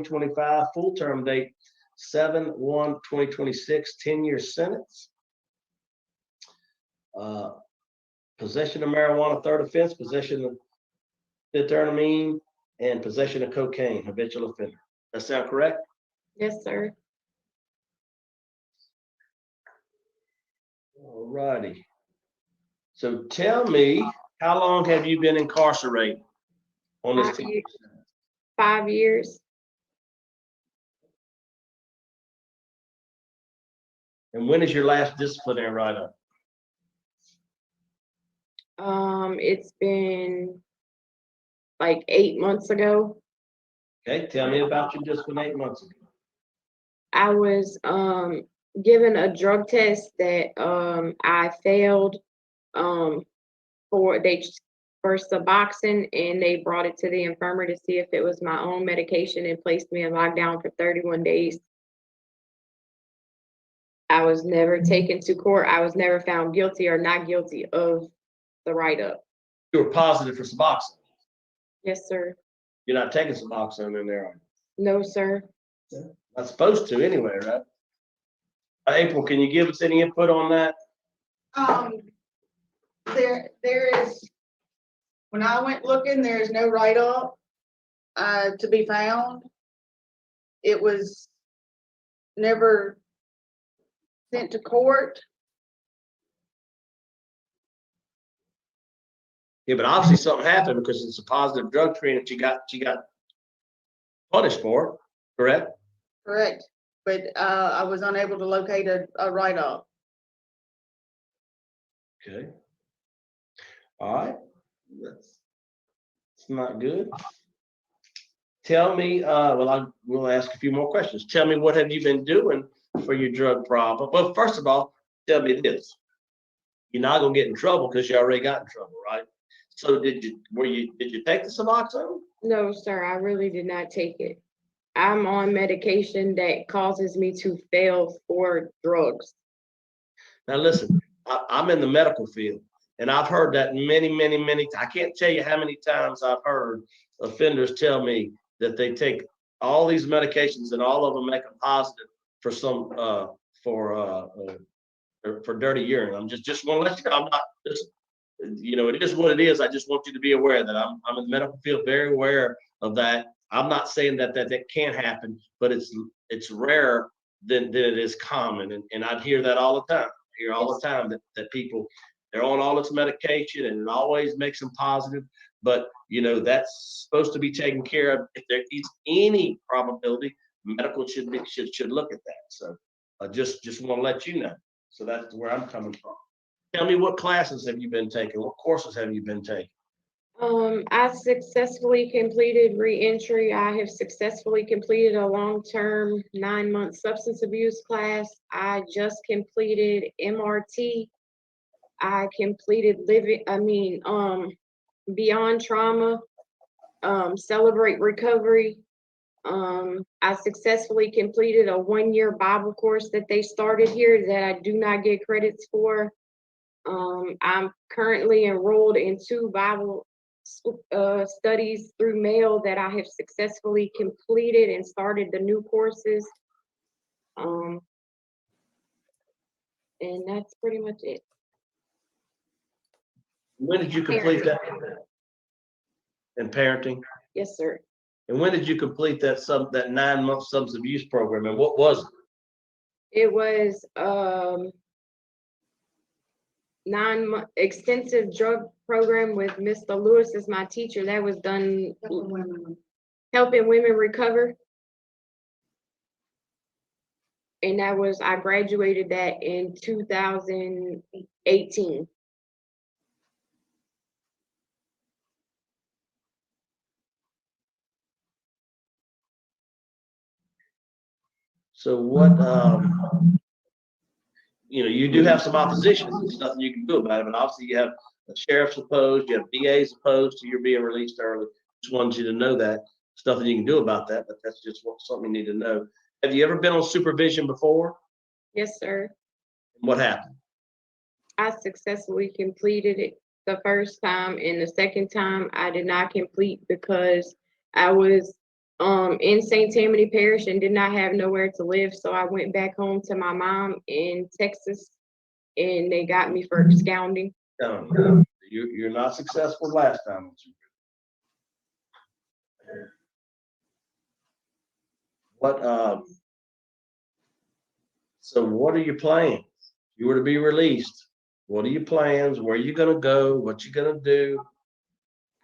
2025, full term date 7/1/2026, 10-year sentence. Possession of marijuana, third offense, possession of methamphetamine, and possession of cocaine, habitual offender. That sound correct? Yes, sir. All righty. So tell me, how long have you been incarcerated on this 10-year sentence? 5 years. And when is your last disciplinary write-up? It's been like 8 months ago. Okay, tell me about your discipline 8 months ago. I was given a drug test that I failed for Suboxone, and they brought it to the infirmary to see if it was my own medication and placed me in lockdown for 31 days. I was never taken to court. I was never found guilty or not guilty of the write-up. You were positive for Suboxone. Yes, sir. You're not taking Suboxone in there, are you? No, sir. Not supposed to anyway, right? April, can you give us any input on that? There is, when I went looking, there is no write-up to be found. It was never sent to court. Yeah, but obviously something happened because it's a positive drug screen that she got punished for it, correct? Correct, but I was unable to locate a write-up. Okay. All right. That's not good. Tell me, well, we'll ask a few more questions. Tell me, what have you been doing for your drug problem? Well, first of all, tell me this. You're not gonna get in trouble because you already got in trouble, right? So did you take the Suboxone? No, sir. I really did not take it. I'm on medication that causes me to fail for drugs. Now listen, I'm in the medical field, and I've heard that many. I can't tell you how many times I've heard offenders tell me that they take all these medications and all of them make them positive for some for dirty urine. I'm just want to let you know, I'm not just, it is what it is. I just want you to be aware that I'm in the medical field, very aware of that. I'm not saying that can't happen, but it's rare than it is common. And I'd hear that all the time. I hear all the time that people, they're on all this medication and it always makes them positive. But that's supposed to be taken care of. If there is any probability, medical should look at that. So I just want to let you know. So that's where I'm coming from. Tell me, what classes have you been taking? What courses have you been taking? I successfully completed reentry. I have successfully completed a long-term 9-month substance abuse class. I just completed MRT. I completed Beyond Trauma, Celebrate Recovery. I successfully completed a 1-year Bible course that they started here that I do not get credits for. I'm currently enrolled in 2 Bible studies through mail that I have successfully completed and started the new courses. And that's pretty much it. When did you complete that? In parenting? Yes, sir. And when did you complete that 9-month substance abuse program? And what was it? It was 9-month extensive drug program with Mr. Lewis as my teacher. That was done helping women recover. And I graduated that in 2018. So what, you do have some opposition. There's nothing you can do about it, but obviously you have the sheriff's opposed, you have DAs opposed to your being released early. Just wanted you to know that. There's nothing you can do about that, but that's just something you need to know. Have you ever been on supervision before? Yes, sir. What happened? I successfully completed it the first time, and the second time I did not complete because I was in St. Tammany Parish and did not have nowhere to live. So I went back home to my mom in Texas and they got me for absconding. You're not successful last time. What, so what are your plans? You were to be released. What are your plans? Where are you gonna go? What you gonna do?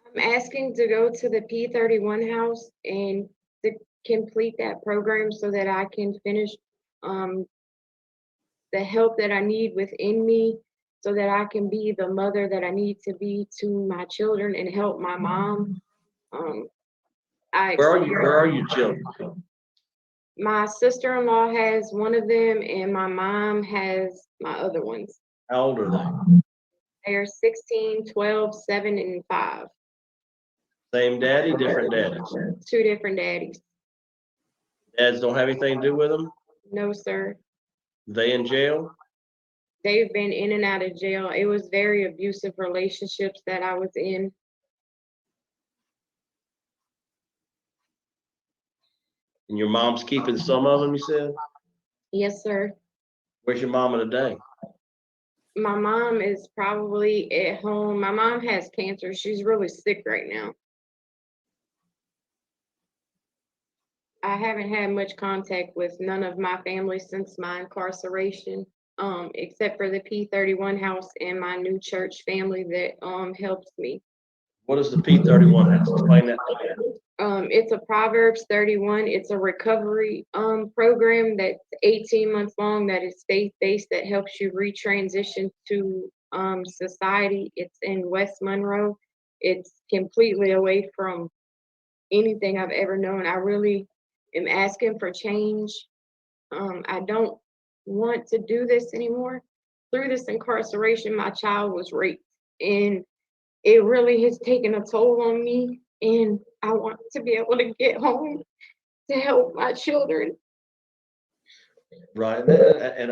I'm asking to go to the P31 house and to complete that program so that I can finish the help that I need within me so that I can be the mother that I need to be to my children and help my mom. Where are your children? My sister-in-law has one of them and my mom has my other ones. How old are they? They're 16, 12, 7, and 5. Same daddy, different daddies? 2 different daddies. Dads don't have anything to do with them? No, sir. They in jail? They've been in and out of jail. It was very abusive relationships that I was in. And your mom's keeping some of them, you said? Yes, sir. Where's your mama today? My mom is probably at home. My mom has cancer. She's really sick right now. I haven't had much contact with none of my family since my incarceration, except for the P31 house and my new church family that helps me. What is the P31 house? Explain that to me. It's a Proverbs 31. It's a recovery program that's 18 months long that is faith-based that helps you retransition to society. It's in West Monroe. It's completely away from anything I've ever known. I really am asking for change. I don't want to do this anymore. Through this incarceration, my child was raped, and it really has taken a toll on me. And I want to be able to get home to help my children. Right, and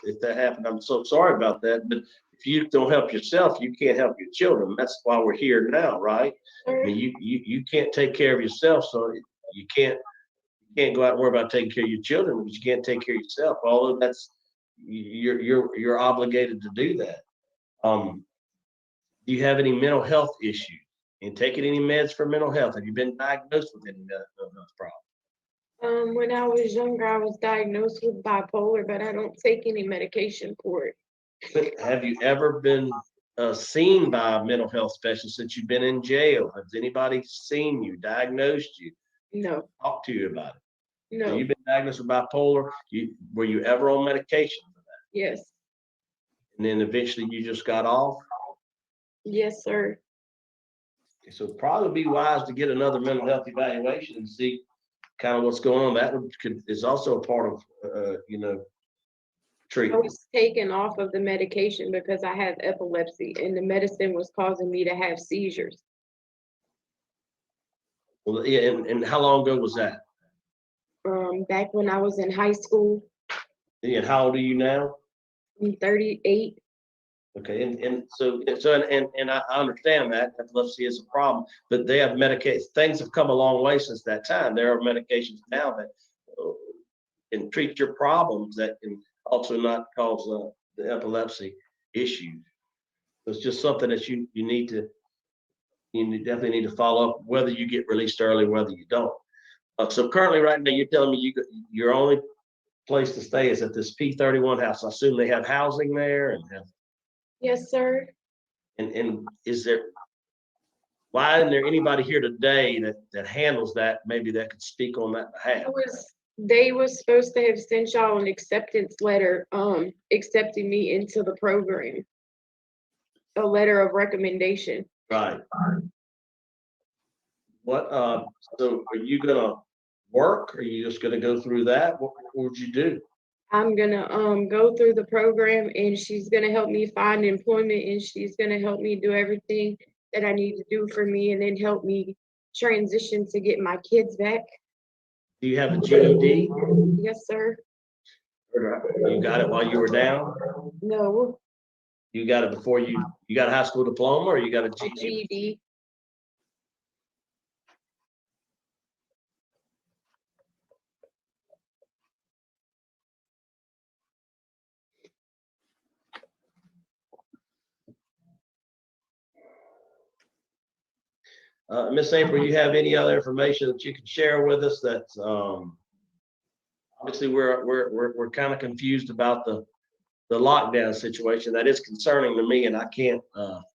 if that happened, I'm so sorry about that, but if you don't help yourself, you can't help your children. That's why we're here now, right? I mean, you can't take care of yourself, so you can't go out and worry about taking care of your children, but you can't take care of yourself. Although that's you're obligated to do that. Do you have any mental health issues? And taking any meds for mental health? Have you been diagnosed with any mental health problems? When I was younger, I was diagnosed with bipolar, but I don't take any medication for it. Have you ever been seen by a mental health specialist since you've been in jail? Has anybody seen you, diagnosed you, No, talked to you about it? So no, you've been diagnosed with bipolar. Were you ever on medication for that? yes, And then eventually you just got off? yes, sir. So it'd probably be wise to get another mental health evaluation and see kind of what's going on. That is also a part of I treatment. was taken off of the medication because I have epilepsy, and the medicine was causing me to have seizures. Well, yeah, and how long ago was that? Back when I was in high school, And how old are you now? I'm 38. Okay, and I understand that epilepsy is a problem, but they have medications. Things have come a long way since that time. There are medications now that can treat your problems that can also not cause the epilepsy issue. It's just something that you definitely need to follow up, whether you get released early, whether you don't. So currently, right now, you're telling me your only place to stay is at this P31 house. I assume they have housing there and have. Yes, sir. And why isn't there anybody here today that handles that, maybe that could speak on that behalf? They was supposed to have sent y'all an acceptance letter, accepting me into the program. A letter of recommendation. Right. What, so are you gonna work? Are you just gonna go through that? What would you do? I'm gonna go through the program and she's gonna help me find employment and she's gonna help me do everything that I need to do for me and then help me transition to get my kids back. Do you have a GED? Yes, sir. You got it while you were down? No, You got it before you got a high school diploma, or you got a a GED? GED. Miss April, you have any other information that you can share with us that's, obviously we're kind of confused about the lockdown situation. That is concerning to me, and I can't,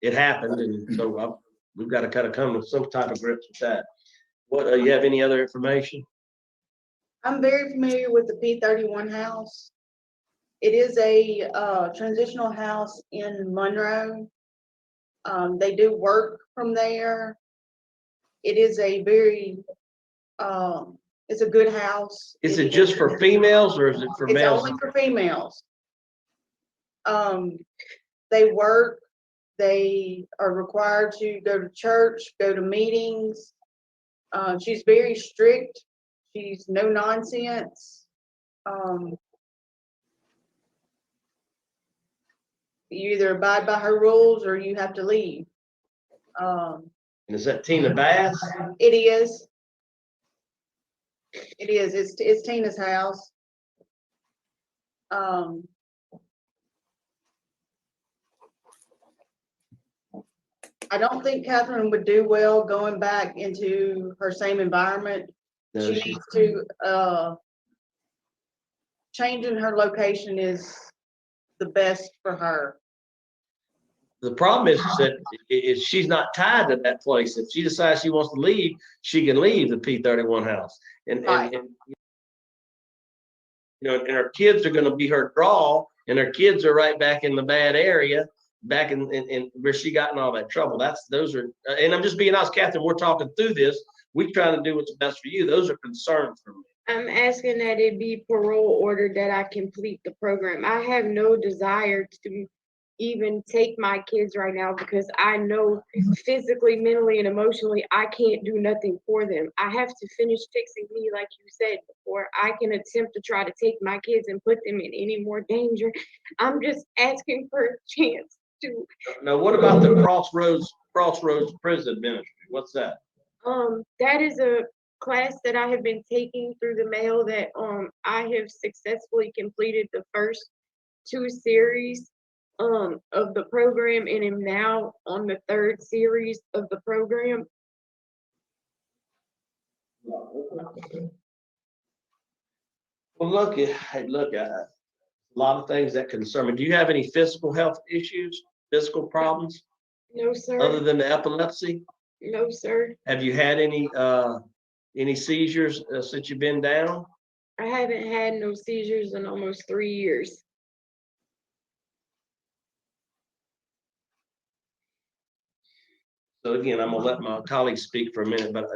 it happened, and so we've got to kind of come to some type of grips with that. What, you have any other information? I'm very familiar with the P31 house. It is a transitional house in Monroe. They do work from there. It is a very, it's a good house. Is it just for females or is it for It's males? only for females. They work, they are required to go to church, go to meetings. She's very strict. She's no nonsense. You either abide by her rules or you have to leave. And is that Tina Bass? It is. It is. It's Tina's house. I don't think Catherine would do well going back into her same environment. No, She needs to, changing her location is the best for her. the problem is that she's not tied to that place. If she decides she wants to leave, she can leave the P31 house. Right. And you know, and her kids are going to be her draw, and her kids are right back in the bad area, back in where she got in all that trouble. Those are, and I'm just being honest, Catherine, we're talking through this. We're trying to do what's best for you. Those are concerns for me. I'm asking that it be parole ordered that I complete the program. I have no desire to even take my kids right now because I know physically, mentally, and emotionally, I can't do nothing for them. I have to finish fixing me, like you said, before I can attempt to try to take my kids and put them in any more danger. I'm just asking for a chance to. Now, what about the Crossroads Prison Ministry? What's that? That is a class that I have been taking through the mail that I have successfully completed the first 2 series of the program and am now on the 3rd series of the program. Well, look, a lot of things that concern me. Do you have any physical health issues, physical problems, No, sir. other than the epilepsy? No, sir. Have you had any seizures since you've been down? I haven't had no seizures in almost 3 years. So again, I'm gonna let my colleagues speak for a minute, but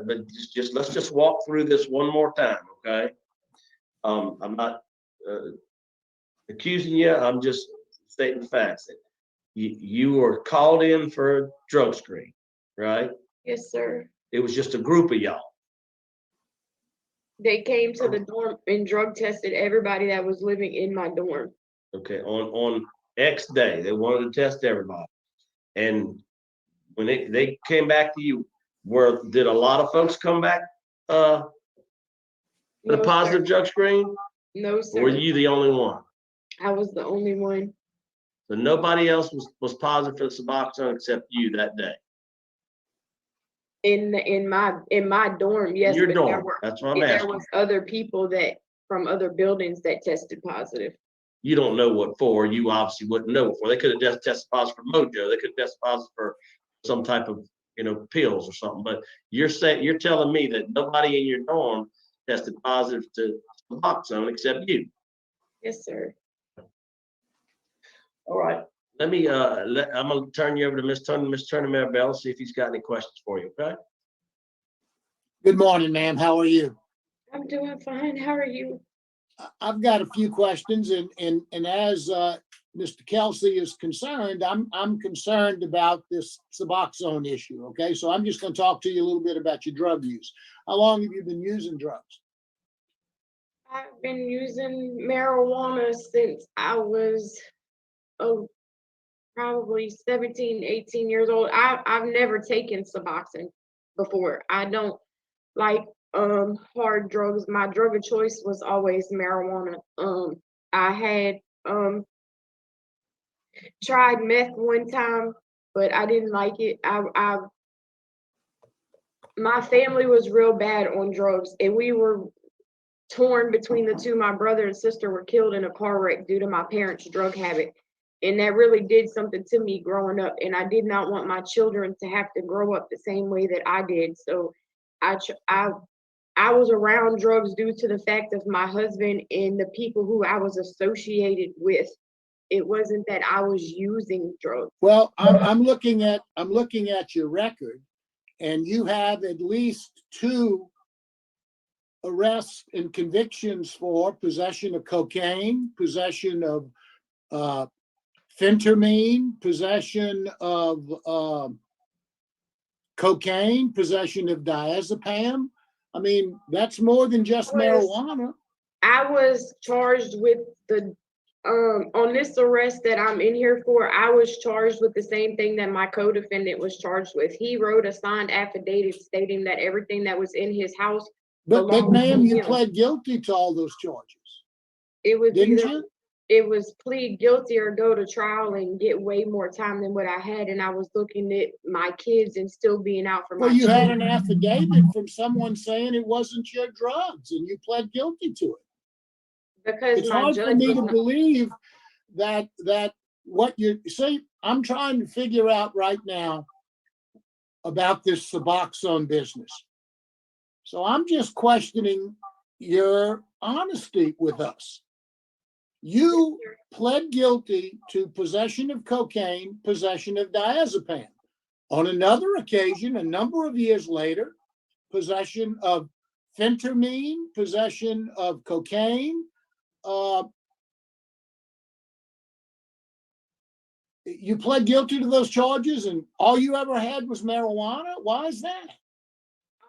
just let's just walk through this one more time, okay? I'm not accusing you. I'm just stating the facts. You were called in for a drug screen, right? Yes, sir. It was just a group of y'all. They came to the dorm and drug tested everybody that was living in my dorm. Okay, on X day, they wanted to test everybody. And when they came back to you, did a lot of folks come back with a No, positive sir. drug screen? No, Or sir. were you the only one? I was the only one. So nobody else was positive for the Suboxone except you that day. In my dorm, yes. Your but dorm, that's what I'm there asking. was other people that from other buildings that tested positive. You don't know what for. You obviously wouldn't know for. They could have just tested positive for mojo. They could have tested positive for some type of, pills or something. But you're telling me that nobody in your dorm tested positive to Suboxone except you. Yes, sir. All right. Let me I'm gonna turn you over to Miss Turner Maribel, see if he's got any questions for you, okay? Good morning, ma'am. How are you? I'm doing fine. How are you? I've got a few questions, and as Mr. Kelsey is concerned, I'm concerned about this Suboxone issue. Okay, so I'm just going to talk to you a little bit about your drug use. How long have you been using drugs? I've been using marijuana since I was probably 17, 18 years old. I've never taken Suboxone before. I don't like hard drugs. My drug of choice was always marijuana. I had tried meth one time, but I didn't like it. my family was real bad on drugs, and we were torn between the two. My brother and sister were killed in a car wreck due to my parents' drug habit. And that really did something to me growing up. And I did not want my children to have to grow up the same way that I did. So I was around drugs due to the fact of my husband and the people who I was associated with. It wasn't that I was using drugs. Well, I'm looking at your record, and you have at least 2 arrests and convictions for possession of cocaine, possession of phentermine, possession of cocaine, possession of diazepam. I mean, that's more than just marijuana. I was charged with the on this arrest that I'm in here for. I was charged with the same thing that my co-defendant was charged with. He wrote a signed affidavit stating that everything that was in his house But belonged ma'am, to you him. pled guilty to all those charges, It was didn't either you? it was plead guilty or go to trial and get way more time than what I had. And I was looking at my kids and still being out for my Well, you had children. an affidavit from someone saying it wasn't your drugs, and you pled guilty to it. Because It's my hard for judge me was to not, believe that what you say. I'm trying to figure out right now about this Suboxone business. So I'm just questioning your honesty with us. You pled guilty to possession of cocaine, possession of diazepam. On another occasion, a number of years later, possession of phentermine, possession of cocaine. You pled guilty to those charges, and all you ever had was marijuana? Why is that?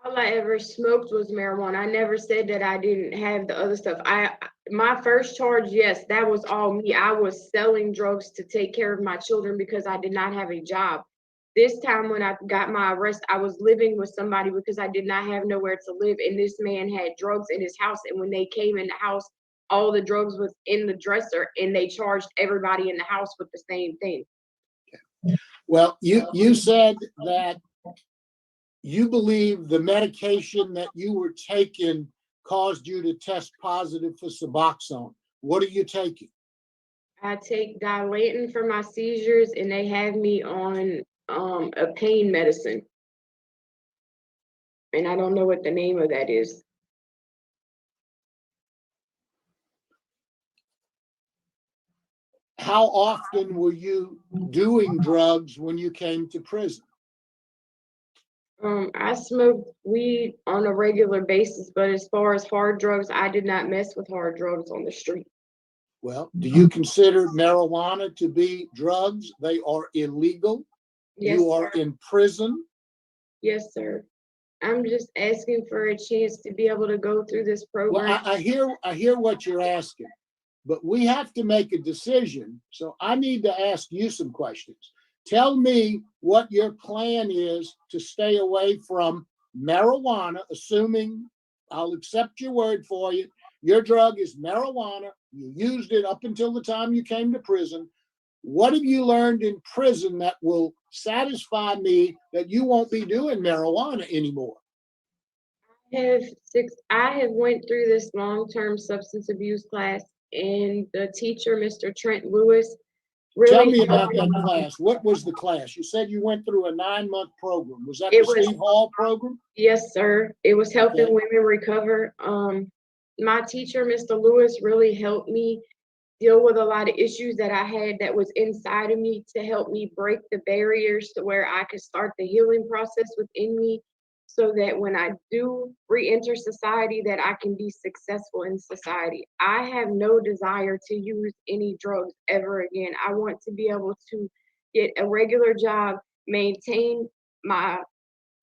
all I ever smoked was marijuana. I never said that I didn't have the other stuff. My first charge, yes, that was all me. I was selling drugs to take care of my children because I did not have a job. This time when I got my arrest, I was living with somebody because I did not have nowhere to live. And this man had drugs in his house. And when they came in the house, all the drugs was in the dresser, and they charged everybody in the house with the same thing. Well, you said that you believe the medication that you were taking caused you to test positive for Suboxone. What are you taking? I take Dilantin for my seizures, and they have me on a pain medicine. And I don't know what the name of that is. How often were you doing drugs when you came to prison? I smoked weed on a regular basis, but as far as hard drugs, I did not mess with hard drugs on the street. Well, do you consider marijuana to be drugs? They are illegal. Yes, You are sir. in prison. Yes, sir. I'm just asking for a chance to be able to go through this Well, program. I hear what you're asking, but we have to make a decision. So I need to ask you some questions. Tell me what your plan is to stay away from marijuana, assuming I'll accept your word for you. Your drug is marijuana. You used it up until the time you came to prison. What have you learned in prison that will satisfy me that you won't be doing marijuana anymore? I have went through this long-term substance abuse class, and the teacher, Mr. Trent Lewis, Tell really me about helped that me. class. What was the class? You said you went through a 9-month program. Was that It the was Steve Hall program? Yes, sir. It was helping Okay. women recover. My teacher, Mr. Lewis, really helped me deal with a lot of issues that I had that was inside of me to help me break the barriers to where I could start the healing process within me so that when I do re-enter society that I can be successful in society. I have no desire to use any drugs ever again. I want to be able to get a regular job, maintain my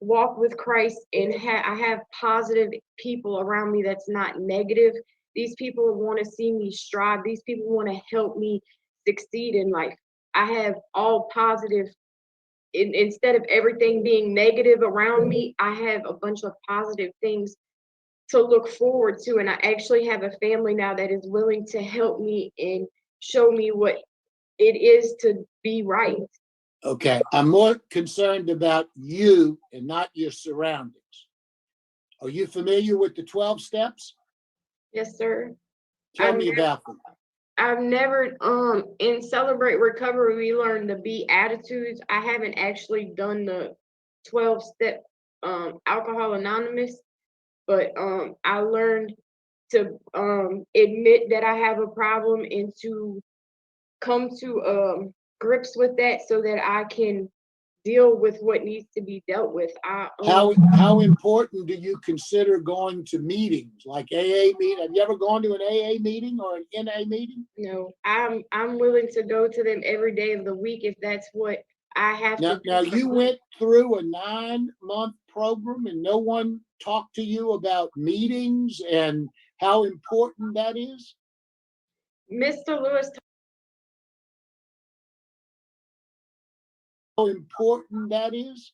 walk with Christ, and I have positive people around me that's not negative. These people want to see me strive. These people want to help me succeed in life. I have all positive. Instead of everything being negative around me, I have a bunch of positive things to look forward to. And I actually have a family now that is willing to help me and show me what it is to be right. Okay, I'm more concerned about you and not your surroundings. Are you familiar with the 12 steps? Yes, sir. Tell I've me never- about them. I've never, in Celebrate Recovery, we learned the Beatitudes. I haven't actually done the 12-step, Alcohol Anonymous, but, I learned to, admit that I have a problem and to come to, grips with that so that I can deal with what needs to be dealt with. How important do you consider going to meetings like AA meeting? Have you ever gone to an AA meeting or an NA meeting? No, I'm willing to go to them every day of the week if that's what I have to do. Now for you me. went through a 9-month program and no one talked to you about meetings and how important that is? Mr. Lewis, How important that is?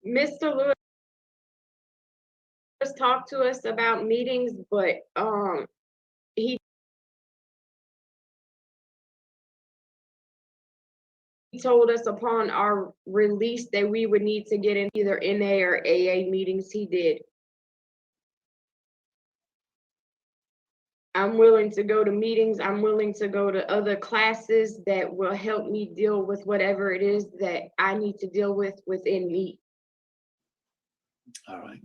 Mr. Lewis talked to us about meetings, but he told us upon our release that we would need to get in either NA or AA meetings. He did. I'm willing to go to meetings. I'm willing to go to other classes that will help me deal with whatever it is that I need to deal with within me. All right.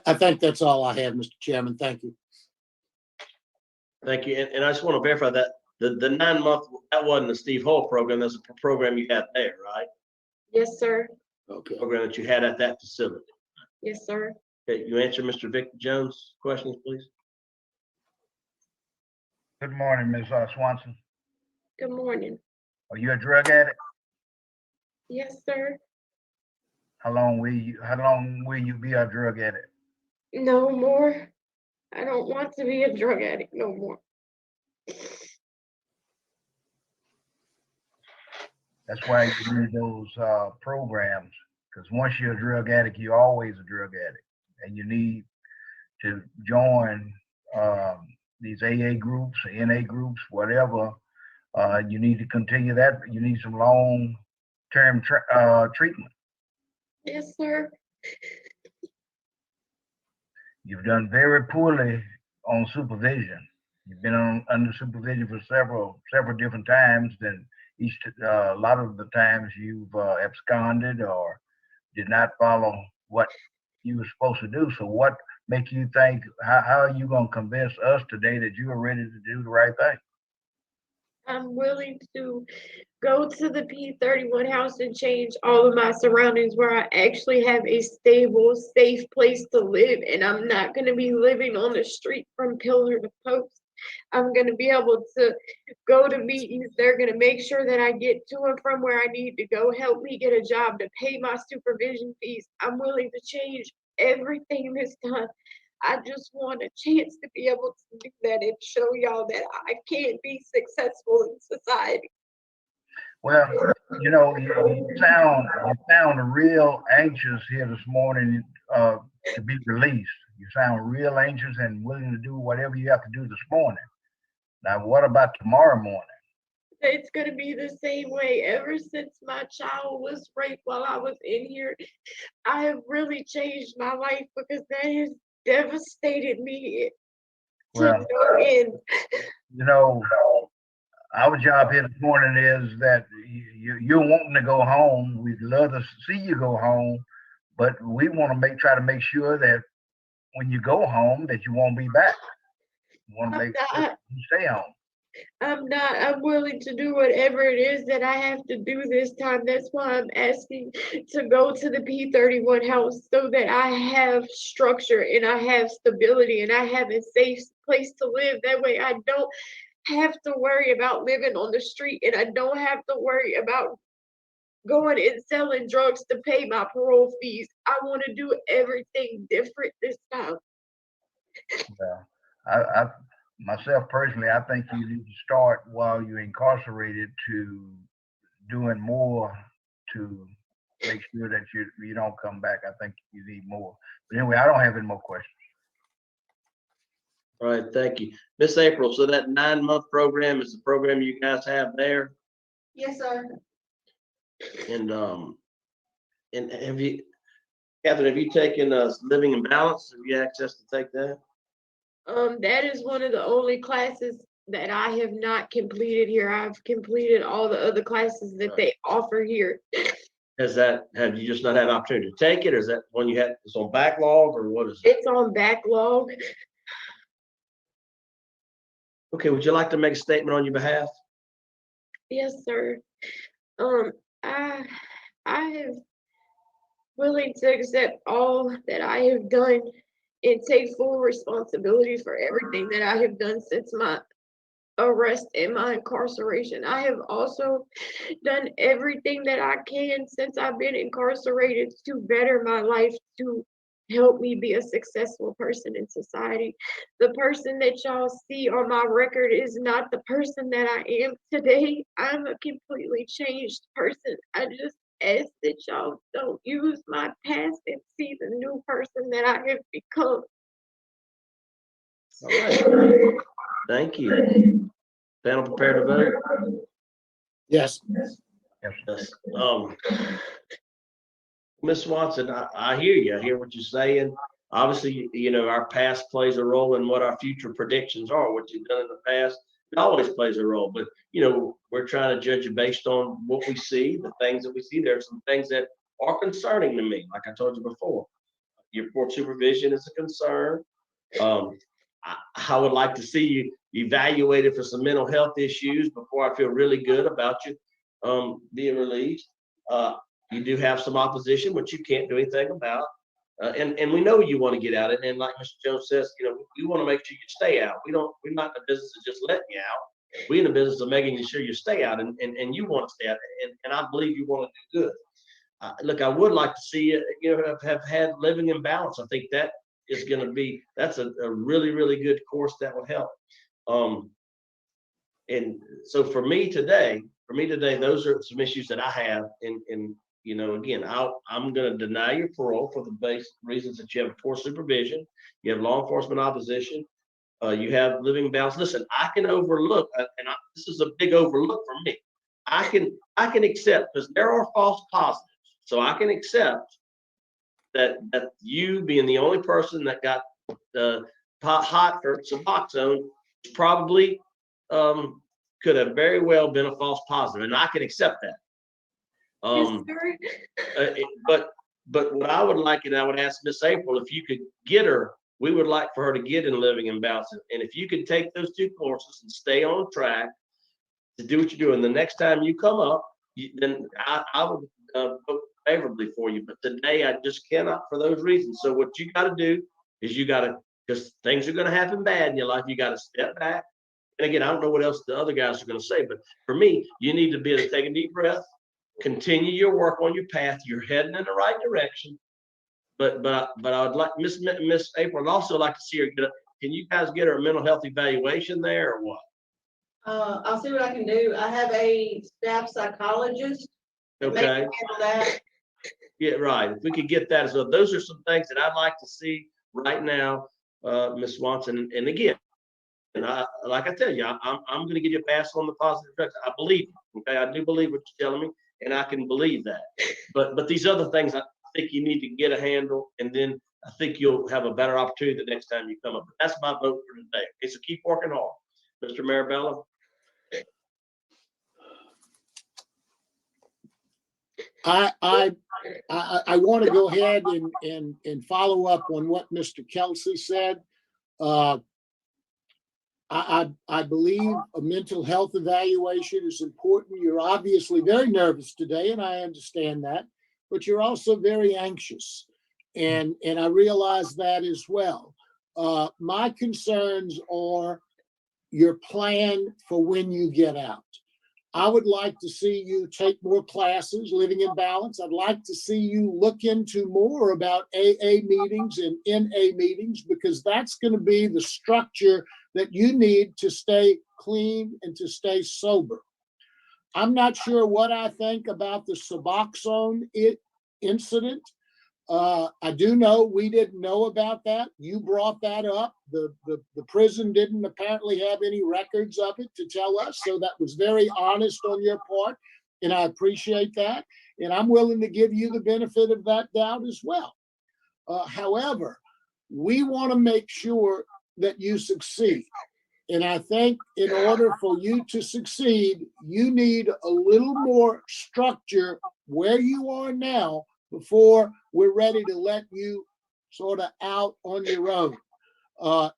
I think that's all I have, Mr. Chairman. Thank you. Thank you. And I just want to verify that the 9-month, that wasn't the Steve Hull program. That's a program you had there, right? Yes, sir. Okay. Program that you had at that facility. Yes, sir. Okay, you answer Mr. Victor Jones' questions, please. Good morning, Ms. Swanson. Good morning. Are you a drug addict? Yes, sir. How long will you be a drug addict? No more. I don't want to be a drug addict no more. That's why you need those programs, because once you're a drug addict, you're always a drug addict, and you need to join these AA groups, NA groups, whatever. You need to continue that. You need some long-term treatment. Yes, sir. You've done very poorly on supervision. You've been under supervision for several different times, and a lot of the times you've absconded or did not follow what you were supposed to do. So what make you think, how are you going to convince us today that you are ready to do the right thing? I'm willing to go to the P31 house and change all of my surroundings where I actually have a stable, safe place to live. And I'm not going to be living on the street from pillar to post. I'm going to be able to go to meetings. They're going to make sure that I get to and from where I need to go, help me get a job to pay my supervision fees. I'm willing to change everything this time. I just want a chance to be able to do that and show y'all that I can be successful in society. Well, you sound real anxious here this morning to be released. You sound real anxious and willing to do whatever you have to do this morning. Now, what about tomorrow morning? It's going to be the same way. Ever since my child was raped while I was in here, I have really changed my life because that has devastated me to Well, no end. Our job here this morning is that you're wanting to go home. We'd love to see you go home, but we want to try to make sure that when you go home that you won't be back. We want to make sure you stay home. I'm not. I'm willing to do whatever it is that I have to do this time. That's why I'm asking to go to the P31 house so that I have structure and I have stability and I have a safe place to live. That way I don't have to worry about living on the street and I don't have to worry about going and selling drugs to pay my parole fees. I want to do everything different this time. Well, I myself personally, I think you need to start while you're incarcerated to doing more to make sure that you don't come back. I think you need more. But anyway, I don't have any more questions. All right, thank you. Miss April, so that 9-month program is the program you guys have there? Yes, sir. and have you, Catherine, have you taken Living in Balance? Have you access to take that? That is one of the only classes that I have not completed here. I've completed all the other classes that they offer here. Have you just not had an opportunity to take it, or is that one you had, it's on backlog, or what is it? It's on backlog. Okay, would you like to make a statement on your behalf? Yes, sir. I have willing to accept all that I have done and take full responsibility for everything that I have done since my arrest and my incarceration. I have also done everything that I can since I've been incarcerated to better my life, to help me be a successful person in society. The person that y'all see on my record is not the person that I am today. I'm a completely changed person. I just ask that y'all don't use my past and see the new person that I have become. All right, thank you. Panel prepared to vote? Yes. Yes. Ms. Swanson, I hear you. I hear what you're saying. Obviously, you know, our past plays a role in what our future predictions are. What you've done in the past, it always plays a role. But, you know, we're trying to judge you based on what we see, the things that we see. There are some things that are concerning to me, like I told you before. Your poor supervision is a concern. I would like to see you evaluated for some mental health issues before I feel really good about you being released. You do have some opposition, which you can't do anything about. And we know you want to get out. And like Mr. Jones says, you know, we want to make sure you stay out. We're not in the business of just letting you out. We're in the business of making sure you stay out, and you want to stay out. And I believe you want to do good. Look, I would like to see you, you know, have had Living in Balance. I think that is going to be, that's a really, really good course that will help. And so for me today, those are some issues that I have. And you know, again, I'm going to deny your parole for the base reasons that you have poor supervision, you have law enforcement opposition, you have Living in Balance. Listen, I can overlook, this is a big overlook for me. I can accept, because there are false positives. So I can accept that you being the only person that got hot for Suboxone probably could have very well been a false positive, and I can accept that. But what I would like, and I would ask Miss April, if you could get her, we would like for her to get in Living in Balance, and if you could take those two courses and stay on track to do what you're doing, the next time you come up, then I would vote favorably for you. But today I just cannot for those reasons. So what you got to do is because things are going to happen bad in your life, you got to step back. And again, I don't know what else the other guys are going to say, but for me, you need to be able to take a deep breath, continue your work on your path. You're heading in the right direction. But I would like Miss April, I'd also like to see her get can you guys get her a mental health evaluation there or what? I'll see what I can do. I have a staff psychologist. Okay. Handle that. Yeah, right. If we could get that as well. Those are some things that I'd like to see right now, Ms. Swanson. And again, and like I tell you, I'm going to give you a pass on the positive effects. I believe you. Okay, I do believe what you're telling me, and I can believe that. But these other things, I think you need to get a handle, and then I think you'll have a better opportunity the next time you come up. But that's my vote for today. Okay, so keep working hard, Mr. Marabella. I want to go ahead and follow up on what Mr. Kelsey said. I believe a mental health evaluation is important. You're obviously very nervous today, and I understand that, but you're also very anxious, and I realize that as well. My concerns are your plan for when you get out. I would like to see you take more classes, Living in Balance. I'd like to see you look into more about AA meetings and NA meetings, because that's going to be the structure that you need to stay clean and to stay sober. I'm not sure what I think about the Suboxone incident. I do know we didn't know about that. You brought that up. The prison didn't apparently have any records of it to tell us, so that was very honest on your part. and I appreciate that. And I'm willing to give you the benefit of that doubt as well. However, we want to make sure that you succeed. And I think in order for you to succeed, you need a little more structure where you are now before we're ready to let you sort of out on your own.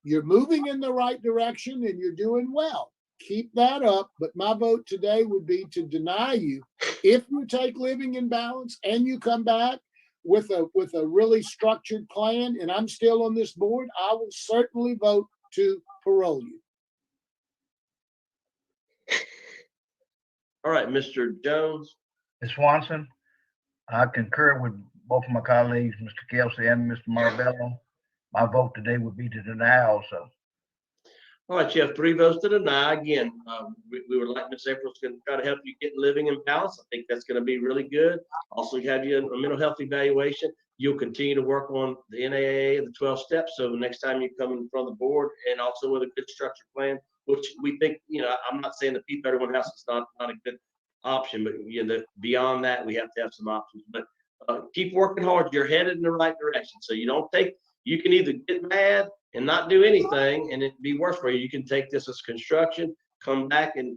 You're moving in the right direction and you're doing well. Keep that up. But my vote today would be to deny you. If you take living in balance and you come back with a really structured plan, and I'm still on this board, I will certainly vote to parole you. All right, Mr. Jones. Ms. Swanson, I concur with both of my colleagues, Mr. Kelsey and Mr. Marabello. My vote today would be to deny also. All right, you have 3 votes to deny. Again, we would like Ms. April's going to try to help you get living in balance. I think that's going to be really good. Also, have you a mental health evaluation. You'll continue to work on the NAA and the 12 steps. So the next time you come in front of the board, and also with a good structured plan, which we think, I'm not saying the P31 house is not a good option, but beyond that, we have to have some options. But keep working hard. You're headed in the right direction. So you can either get mad and not do anything and it'd be worse for you. You can take this as construction, come back and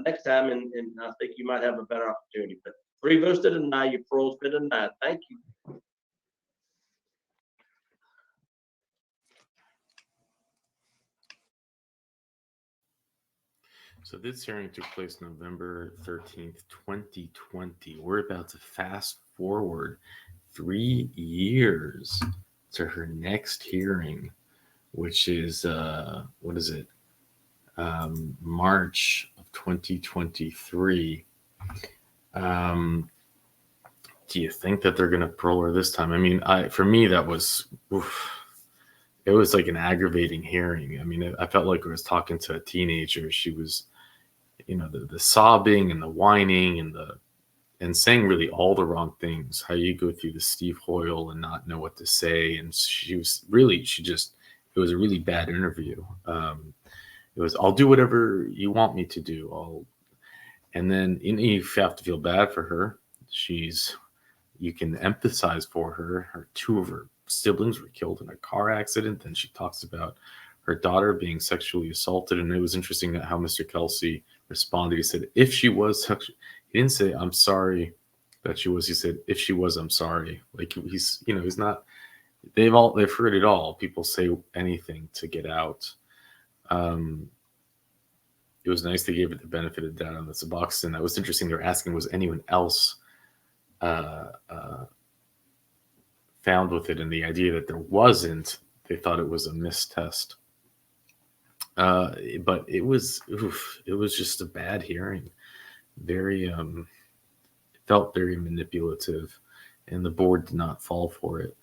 next time, and I think you might have a better opportunity. But 3 votes to deny, your parole's been denied. Thank you. So this hearing took place November 13th, 2020. We're about to fast forward 3 years to her next hearing, which is, what is it? March of 2023. Do you think that they're going to parole her this time? I mean, for me, that was, it was like an aggravating hearing. I mean, I felt like I was talking to a teenager. She was, the sobbing and the whining and saying really all the wrong things. How you go through the Steve Hoyle and not know what to say. And it was a really bad interview. It was, I'll do whatever you want me to do. And then you have to feel bad for her. You can empathize for her. 2 of her siblings were killed in a car accident. Then she talks about her daughter being sexually assaulted. And it was interesting how Mr. Kelsey responded. He said, if she was, he didn't say, I'm sorry that she was. He said, if she was, I'm sorry. Like he's not, they've heard it all. People say anything to get out. It was nice they gave it the benefit of the doubt on the Suboxone. That was interesting. They were asking, was anyone else found with it? And the idea that there wasn't, they thought it was a mistest. But it was just a bad hearing. Very, it felt very manipulative, and the board did not fall for it.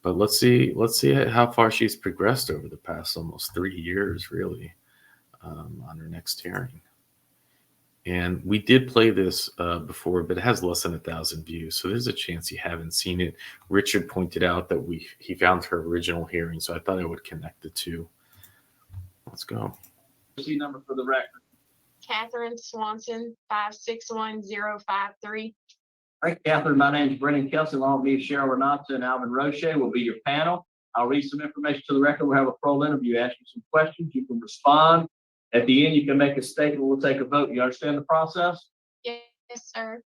But let's see how far she's progressed over the past almost 3 years, really, on her next hearing. And we did play this before, but it has less than 1,000 views, so there's a chance you haven't seen it. Richard pointed out that he found her original hearing, so I thought I would connect the two. Let's go. C number for the record. Catherine Swanson, 561053. All right, Catherine, my name is Brendan Kelsey, along with me, Cheryl Renata and Alvin Roche will be your panel. I'll read some information to the record. We'll have a parole interview, ask you some questions. You can respond. At the end, you can make a statement. We'll take a vote. You understand the process? Yes, sir.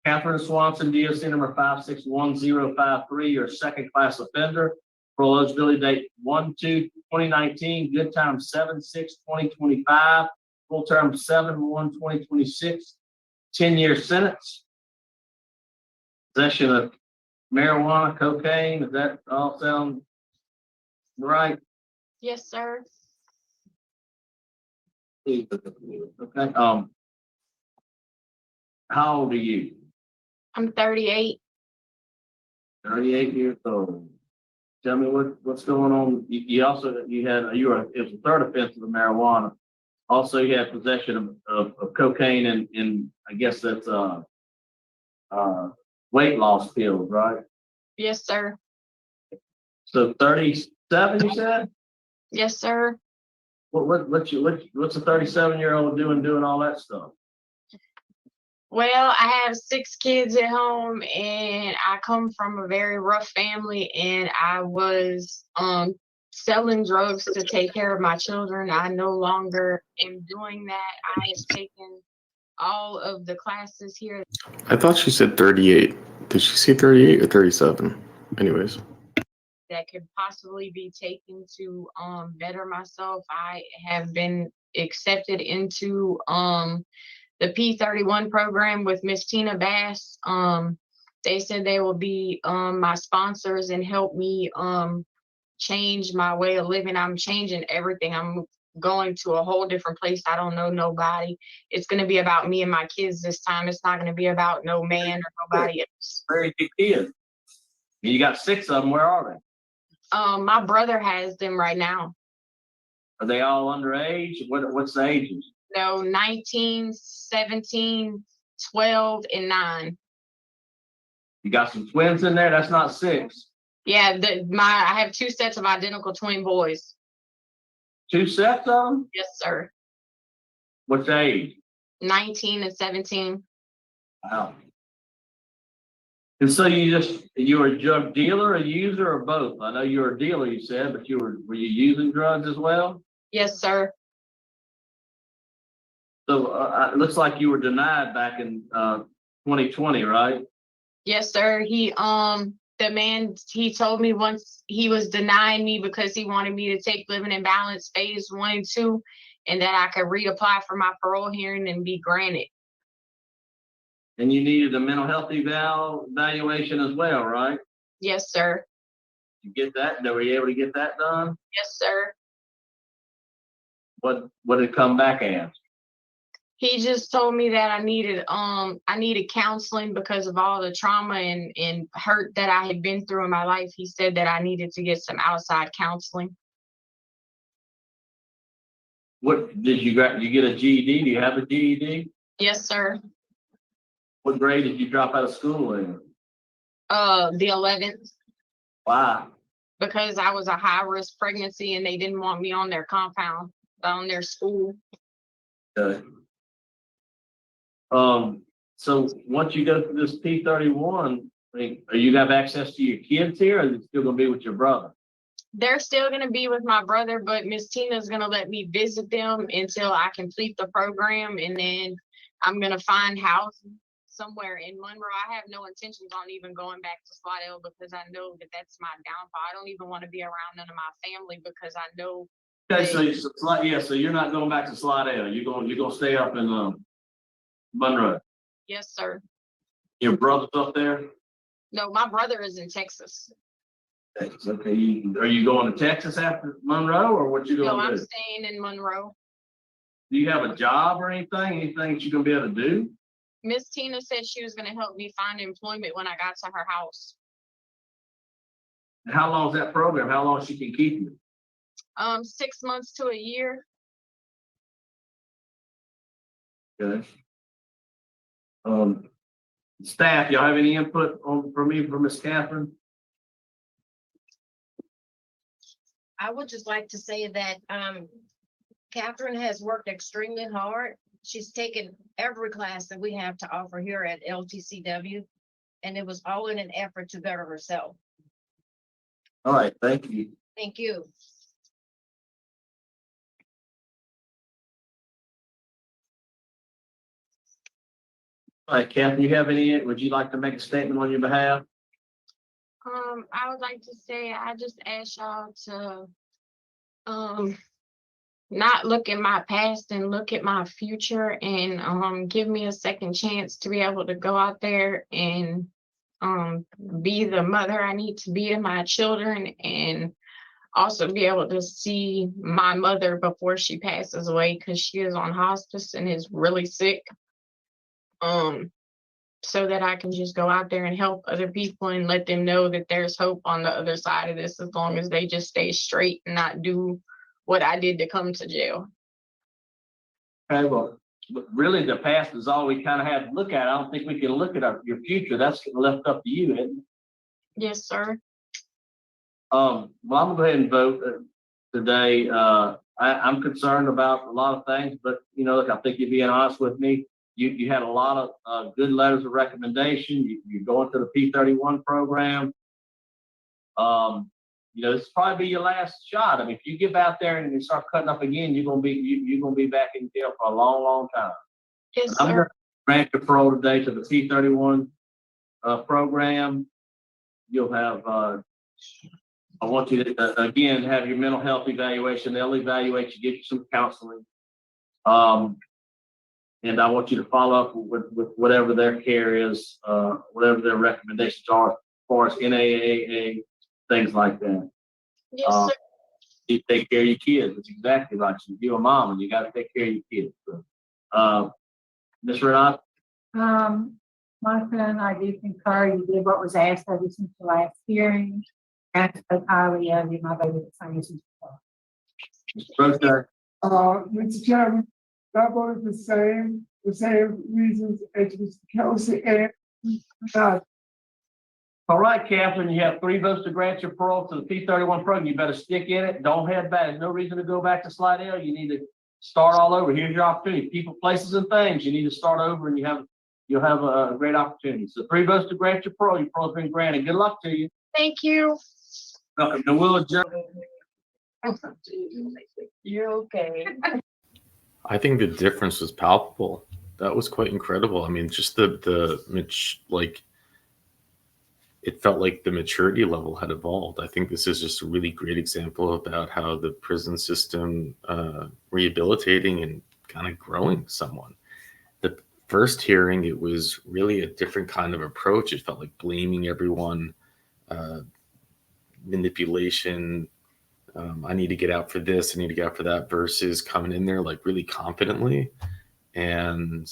Catherine Swanson, DOC number 561053, you're a second-class offender. Parole eligibility date 1/2/2019, good time 7/6/2025, full term 7/1/2026, 10-year sentence. Possession of marijuana, cocaine, does that all sound right? Yes, sir. Okay, how old are you? I'm 38. 38 years old. Tell me what's going on. You were it was a third offense of the marijuana. Also, you had possession of cocaine and I guess that's weight loss pills, right? Yes, sir. So 37, you said? Yes, sir. What's a 37-year-old doing all that stuff? Well, I have 6 kids at home and I come from a very rough family and I was selling drugs to take care of my children. I no longer am doing that. I have taken all of the classes here I thought she said 38. Did she say 38 or 37? Anyways, that could possibly be taken to better myself. I have been accepted into the P31 program with Miss Tina Bass. They said they will be my sponsors and help me change my way of living. I'm changing everything. I'm going to a whole different place. I don't know nobody. It's going to be about me and my kids this time. It's not going to be about no man or nobody else. Very good kids. You got 6 of them. Where are they? My brother has them right now. Are they all underage? What's the ages? No, 19, 17, 12, and 9. You got some twins in there? That's not 6. Yeah, I have 2 sets of identical twin boys. 2 sets of them? Yes, sir. What's the age? 19 and 17. Wow. And so you were a drug dealer, a user, or both? I know you were a dealer, you said, but were you using drugs as well? Yes, sir. So it looks like you were denied back in 2020, right? Yes, sir. The man, he told me once he was denying me because he wanted me to take living in balance phase 1 and 2, and that I could reapply for my parole hearing and be granted. And you needed a mental health evaluation as well, right? Yes, sir. You get that? Were you able to get that done? Yes, sir. What did it come back as? He just told me that I needed counseling because of all the trauma and hurt that I had been through in my life. He said that I needed to get some outside counseling. What did you get? You get a GED? Do you have a GED? Yes, sir. What grade did you drop out of school in? The 11th, Why? because I was a high risk pregnancy and they didn't want me on their compound, on their school. Okay. So once you go through this P31, I mean, are you have access to your kids here, or is it still gonna be with your brother? They're still going to be with my brother, but Miss Tina's going to let me visit them until I complete the program. And then I'm going to find housing somewhere in Monroe. I have no intentions on even going back to Slidell because I know that that's my downfall. I don't even want to be around none of my family because I know. Okay, so you're not going back to Slidell. You're gonna stay up in Monroe. Yes, sir. Your brother's up there? No, my brother is in Texas. Texas. Okay. Are you going to Texas after Monroe, or what you No, gonna I'm do? staying in Monroe. Do you have a job or anything? Anything that you're gonna be able to do? Miss Tina said she was going to help me find employment when I got to her house. And how long is that program? How long she can keep you? 6 months to a year. Okay. Staff, y'all have any input for Miss Catherine? I would just like to say that Catherine has worked extremely hard. She's taken every class that we have to offer here at LTCW, and it was all in an effort to better herself. All right, thank you. Thank you. All right, Catherine, would you like to make a statement on your behalf? I would like to say I just ask y'all to not look at my past and look at my future and give me a second chance to be able to go out there and be the mother I need to be to my children and also be able to see my mother before she passes away because she is on hospice and is really sick. So that I can just go out there and help other people and let them know that there's hope on the other side of this as long as they just stay straight and not do what I did to come to jail. Okay, well, but really the past is all we kind of have to look at. I don't think we can look at your future. That's left up to you, isn't it? Yes, sir. Well, I'm gonna go ahead and vote today. I'm concerned about a lot of things, but look, I think you're being honest with me. You had a lot of good letters of recommendation. You're going to the P31 program. This will probably be your last shot. I mean, if you get out there and you start cutting up again, you're gonna be back in jail for a long, long time. Yes, I'm sir. gonna grant your parole today to the P31 program. You'll have, I want you to, again, have your mental health evaluation. They'll evaluate you, give you some counseling. And I want you to follow up with whatever their care is, whatever their recommendations are as far as NAAA, things like that. Yes, sir. You take care of your kids. It's exactly right. You're a mom and you got to take care of your kids. So, Ms. Renata? Martha and I do concur. You did what was asked of you since the last hearing. And I spoke highly of you, my baby, the same as before. Mr. Rocha? Mr. Chairman, I voted the same reasons as Mr. Kelsey and All right, Catherine, you have 3 votes to grant your parole to the P31 program. You better stick in it. Don't head back. There's no reason to go back to Slidell. You need to start all over. Here's your opportunity. People, places, and things. You need to start over, and you'll have a great opportunity. So 3 votes to grant your parole. Your parole's been granted. Good luck to you. Thank you. Welcome. And we'll adjourn. You're okay. I think the difference was palpable. That was quite incredible. I mean, just like, it felt like the maturity level had evolved. I think this is just a really great example about how the prison system rehabilitating and kind of growing someone. The first hearing, it was really a different kind of approach. It felt like blaming everyone, manipulation. I need to get out for this, I need to get out for that, versus coming in there like really confidently and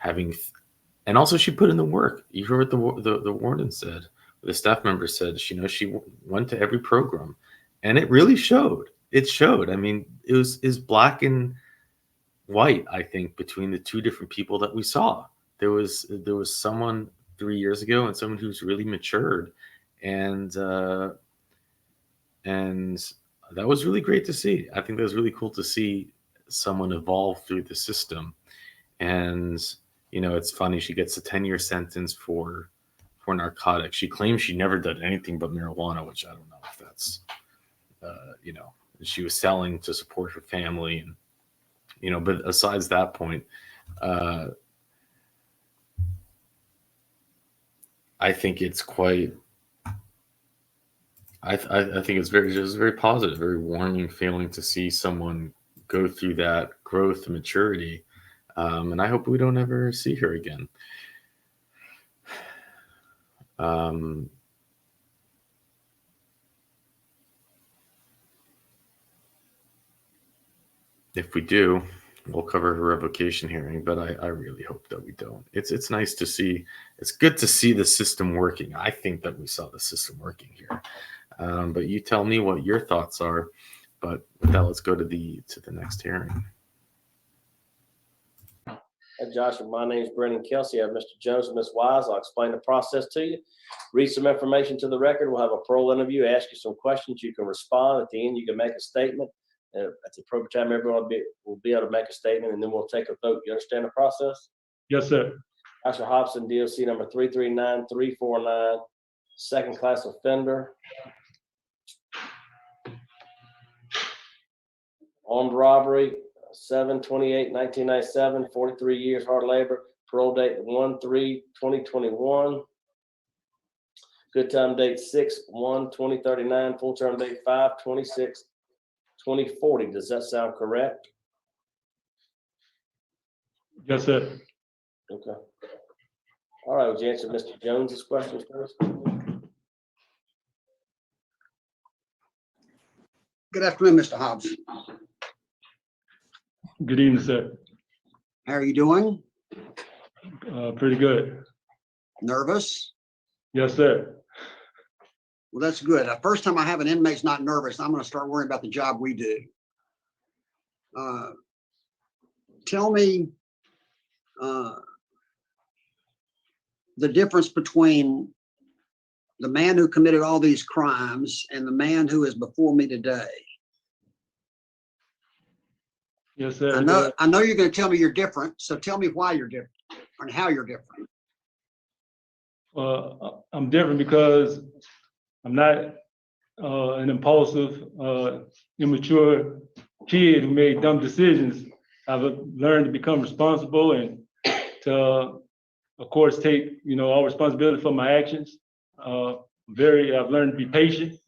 and also she put in the work. You heard what the warden said, the staff member said, she went to every program, and it really showed. It showed. I mean, it was black and white, I think, between the 2 different people that we saw. There was someone 3 years ago and someone who's really matured, and that was really great to see. I think that was really cool to see someone evolve through the system. And, it's funny, she gets a 10-year sentence for narcotics. She claims she never did anything but marijuana, which I don't know if that's, she was selling to support her family. And, but besides that point, I think it's quite, I think it's very positive, very warming feeling to see someone go through that growth and maturity. And I hope we don't ever see her again. If we do, we'll cover her revocation hearing, but I really hope that we don't. It's nice to see. It's good to see the system working. I think that we saw the system working here. But you tell me what your thoughts are. But with that, let's go to the next hearing. Hey, Joshua, my name is Brendan Kelsey. I have Mr. Jones and Ms. Wise. I'll explain the process to you. Read some information to the record. We'll have a parole interview, ask you some questions. You can respond. At the end, you can make a statement. At the appropriate time, everyone will be able to make a statement, and then we'll take a vote. You understand the process? Yes, sir. Joshua Hobson, DOC number 339349, second-class offender. Armed robbery, 7/28/1997, 43 years, hard labor, parole date 1/3/2021. Good time date 6/1/2039, full term date 5/26/2040. Does that sound correct? Yes, sir. Okay. All right, would you answer Mr. Jones's questions first? Good afternoon, Mr. Hobbs. Good evening, sir. How are you doing? Pretty good. Nervous? Yes, sir. Well, that's good. First time I have an inmate's not nervous, I'm going to start worrying about the job we do. Tell me the difference between the man who committed all these crimes and the man who is before me today. Yes, sir. I know you're going to tell me you're different, so tell me why you're different. and how you're different. I'm different because I'm not an impulsive, immature kid who made dumb decisions. I've learned to become responsible and to, of course, take all responsibility for my actions. I've learned to be patient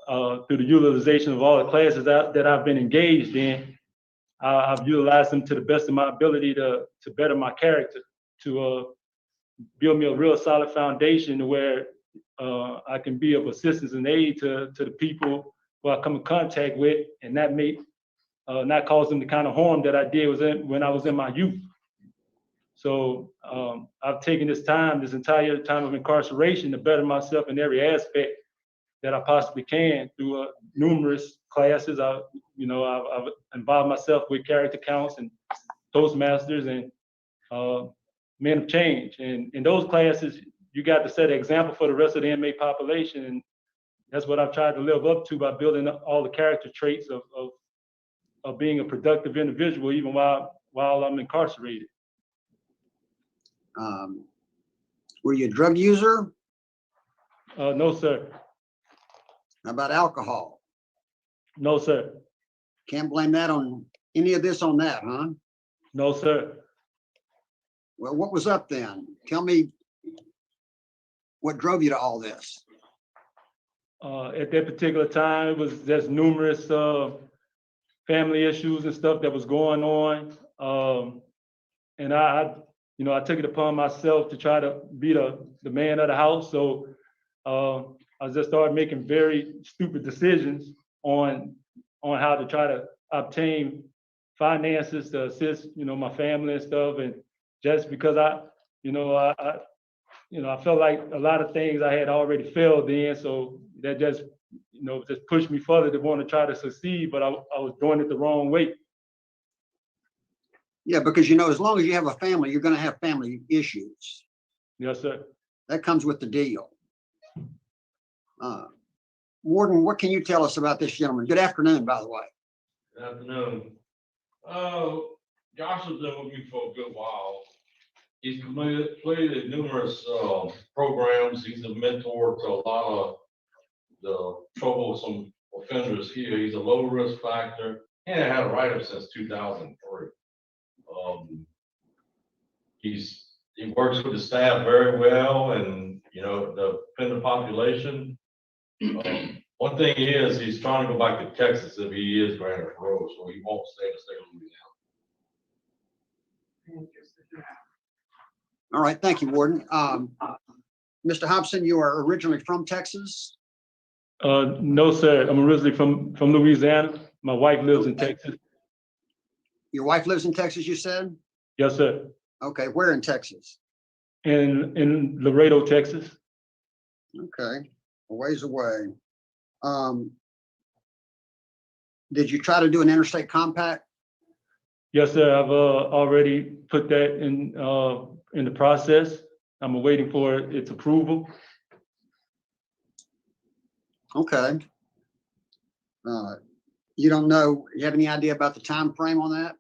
through the utilization of all the classes that I've been engaged in. I've utilized them to the best of my ability to better my character, to build me a real solid foundation to where I can be of assistance and aid to the people who I come in contact with, and that may not cause them the kind of harm that I did when I was in my youth. So I've taken this entire time of incarceration to better myself in every aspect that I possibly can through numerous classes. I've involved myself with character counts and Toastmasters and Men of Change. And in those classes, you got to set an example for the rest of the inmate population. And that's what I've tried to live up to by building up all the character traits of being a productive individual, even while I'm incarcerated. Were you a drug user? No, sir. How about alcohol? No, sir. Can't blame that on any of this on that, huh? No, sir. Well, what was up then? Tell me what drove you to all this. At that particular time, it was just numerous family issues and stuff that was going on. And I took it upon myself to try to be the man of the house. So I just started making very stupid decisions on how to try to obtain finances to assist, my family and stuff. And just because I felt like a lot of things I had already failed in, so that just pushed me further to want to try to succeed, but I was doing it the wrong way. Yeah, because as long as you have a family, you're going to have family issues. Yes, sir. That comes with the deal. Warden, what can you tell us about this gentleman? Good afternoon, by the way. Good afternoon. Josh has been with me for a good while. He's completed numerous programs. He's a mentor to a lot of the troublesome offenders here. He's a low risk factor and had a write-up since 2003. He works with the staff very well, and the offender population. One thing is he's trying to go back to Texas if he is granted parole, so he won't stay in the state of Louisiana. All right, thank you, Warden. Mr. Hobson, you are originally from Texas? No, sir. I'm originally from Louisiana. My wife lives in Texas. Your wife lives in Texas, you said? Yes, sir. Okay, where in Texas? In Laredo, Texas. Okay, a ways away. Did you try to do an interstate compact? Yes, sir. I've already put that in the process. I'm awaiting for its approval. Okay. You don't know, you have any idea about the time frame on that?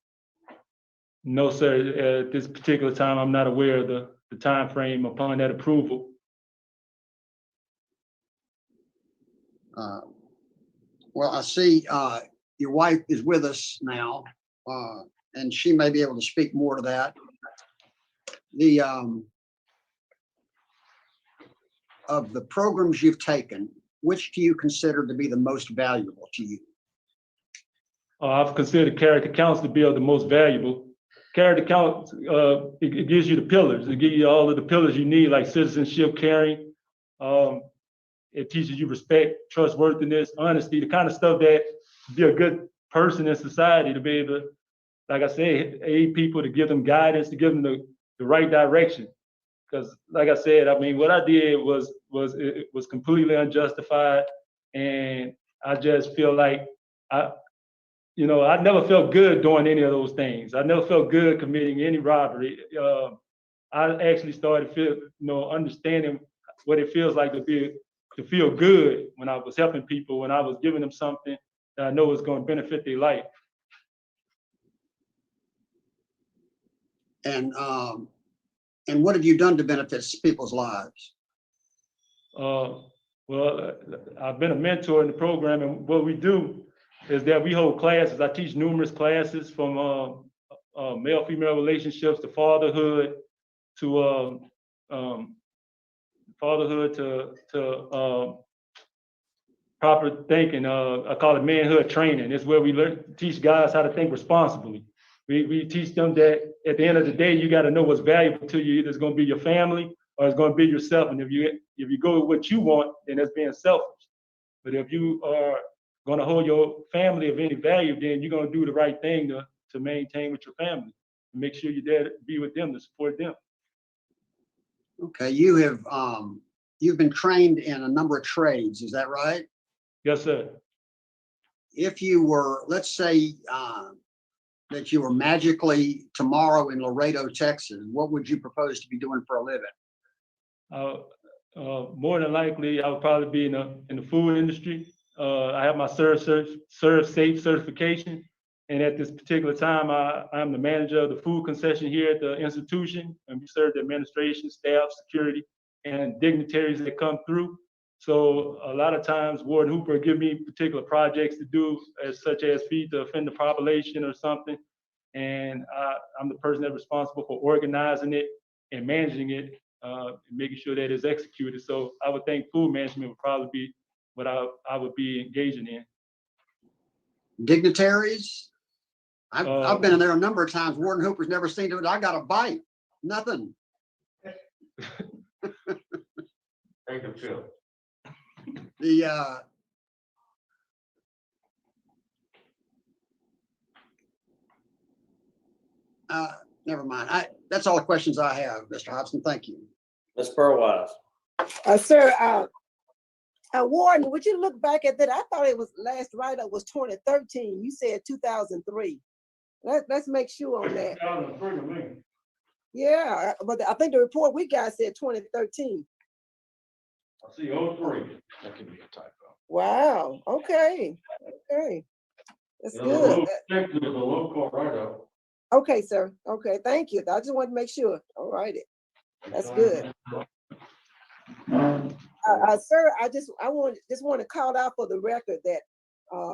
No, sir. At this particular time, I'm not aware of the time frame upon that approval. Well, I see your wife is with us now, and she may be able to speak more to that. Of the programs you've taken, which do you consider to be the most valuable to you? I've considered character counts to be the most valuable. Character counts, it gives you the pillars. It gives you all of the pillars you need, like citizenship, caring. It teaches you respect, trustworthiness, honesty, the kind of stuff that to be a good person in society, to be able to, like I said, aid people, to give them guidance, to give them the right direction. Because, like I said, I mean, what I did was completely unjustified, and I just feel like I never felt good doing any of those things. I never felt good committing any robbery. I actually started understanding what it feels like to feel good when I was helping people, when I was giving them something that I know was going to benefit their life. And And what have you done to benefit people's lives? Well, I've been a mentor in the program, and what we do is that we hold classes. I teach numerous classes from male-female relationships to fatherhood to proper thinking. I call it manhood training. It's where we teach guys how to think responsibly. We teach them that at the end of the day, you got to know what's valuable to you. Either it's going to be your family or it's going to be yourself. And if you go with what you want, then that's being selfish. But if you are going to hold your family of any value, then you're going to do the right thing to maintain with your family. Make sure you're there to be with them, to support them. Okay, you've been trained in a number of trades, is that right? Yes, sir. If you were, let's say, that you were magically tomorrow in Laredo, Texas, what would you propose to be doing for a living? More than likely, I would probably be in the food industry. I have my Serve Safe certification. And at this particular time, I'm the manager of the food concession here at the institution, and we serve the administration, staff, security, and dignitaries that come through. So a lot of times, Warden Hooper give me particular projects to do, such as feed the offender population or something, and I'm the person that's responsible for organizing it and managing it, and making sure that it's executed. So I would think food management would probably be what I would be engaging in. Dignitaries? I've been in there a number of times. Warden Hooper's never seen to it. I got a bite. Nothing. Thank you, Phil. Never mind. That's all the questions I have, Mr. Hobson. Thank you. Ms. Burwise. Sir, Warden, would you look back at that? I thought it was last write-up was 2013. You said 2003. Let's make sure on that. 2003. Yeah, but I think the report we got said 2013. I see 03. That could be a typo. Wow. Okay. That's good. Technically, the local write-up. Okay, sir. Okay, thank you. I just wanted to make sure. All righty. That's good. Sir, I just want to call out for the record that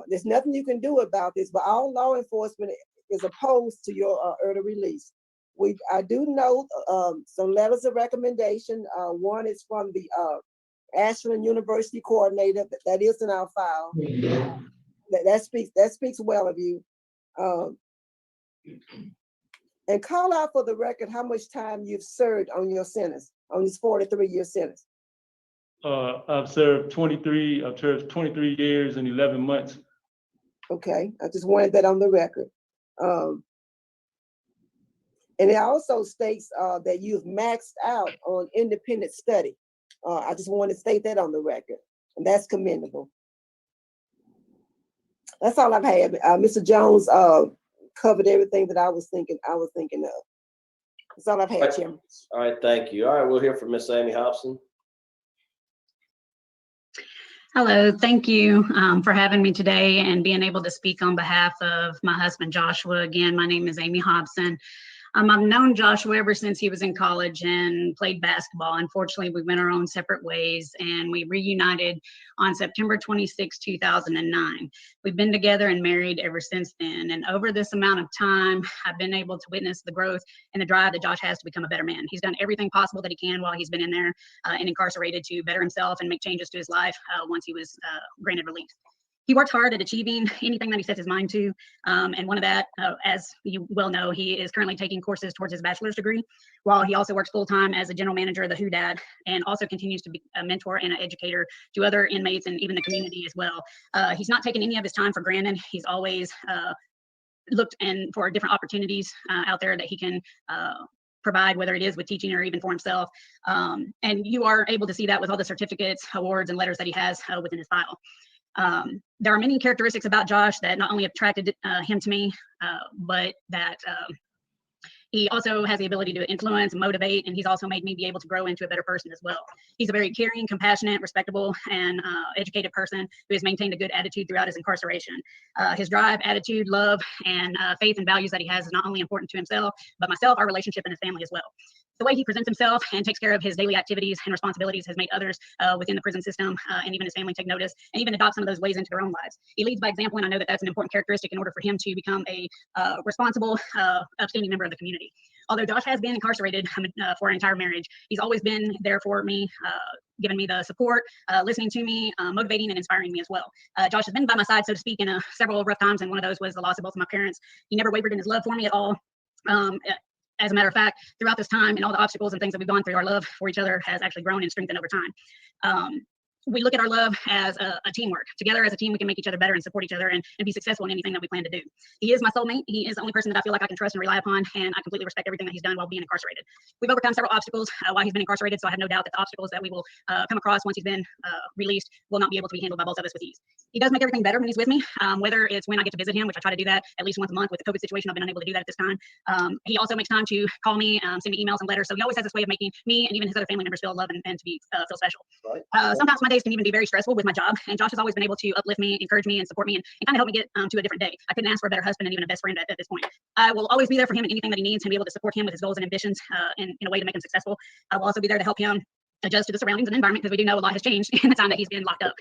there's nothing you can do about this, but all law enforcement is opposed to your early release. I do know some letters of recommendation. One is from the Ashland University coordinator. That is in our file. That speaks well of you. And call out for the record how much time you've served on your sentence, on this 43-year sentence. I've served 23 years and 11 months. Okay, I just wanted that on the record. And it also states that you've maxed out on independent study. I just want to state that on the record, and that's commendable. That's all I've had. Mr. Jones covered everything that I was thinking of. That's all I've had, Chairman. All right, thank you. All right, we'll hear from Miss Amy Hobson. Hello, thank you for having me today and being able to speak on behalf of my husband, Joshua. Again, my name is Amy Hobson. I've known Joshua ever since he was in college and played basketball. Unfortunately, we went our own separate ways and we reunited on September 26, 2009. We've been together and married ever since then. And over this amount of time, I've been able to witness the growth and the drive that Josh has to become a better man. He's done everything possible that he can while he's been in there and incarcerated to better himself and make changes to his life once he was granted release. He worked hard at achieving anything that he sets his mind to. And one of that, as you well know, he is currently taking courses towards his bachelor's degree, while he also works full-time as a general manager of the Who Dad, and also continues to be a mentor and an educator to other inmates and even the community as well. He's not taken any of his time for granted. He's always looked for different opportunities out there that he can provide, whether it is with teaching or even for himself. And you are able to see that with all the certificates, awards, and letters that he has within his file. There are many characteristics about Josh that not only attracted him to me, but that he also has the ability to influence and motivate, and he's also made me be able to grow into a better person as well. He's a very caring, compassionate, respectable, and educated person who has maintained a good attitude throughout his incarceration. His drive, attitude, love, and faith and values that he has is not only important to himself, but myself, our relationship, and his family as well. the way he presents himself and takes care of his daily activities and responsibilities has made others within the prison system and even his family take notice and even adopt some of those ways into their own lives. He leads by example, and I know that that's an important characteristic in order for him to become a responsible, upstanding member of the community. Although Josh has been incarcerated for an entire marriage, he's always been there for me, giving me the support, listening to me, motivating and inspiring me as well. Josh has been by my side, so to speak, in several rough times, and one of those was the loss of both of my parents. He never wavered in his love for me at all. As a matter of fact, throughout this time and all the obstacles and things that we've gone through, our love for each other has actually grown and strengthened over time. We look at our love as a teamwork. Together as a team, we can make each other better and support each other and be successful in anything that we plan to do. He is my soulmate. He is the only person that I feel like I can trust and rely upon, and I completely respect everything that he's done while being incarcerated. We've overcome several obstacles while he's been incarcerated, so I have no doubt that the obstacles that we will come across once he's been released will not be able to be handled by both of us with ease. He does make everything better when he's with me, whether it's when I get to visit him, which I try to do that at least once a month. With the COVID situation, I've been unable to do that at this time. He also makes time to call me, send me emails and letters, so he always has this way of making me and even his other family members feel loved and to be feel special. Right. Sometimes my days can even be very stressful with my job, and Josh has always been able to uplift me, encourage me, and support me, and kind of help me get to a different day. I couldn't ask for a better husband and even a best friend at this point. I will always be there for him in anything that he needs and be able to support him with his goals and ambitions in a way to make him successful. I will also be there to help him adjust to the surroundings and environment, because we do know a lot has changed in the time that he's been locked up.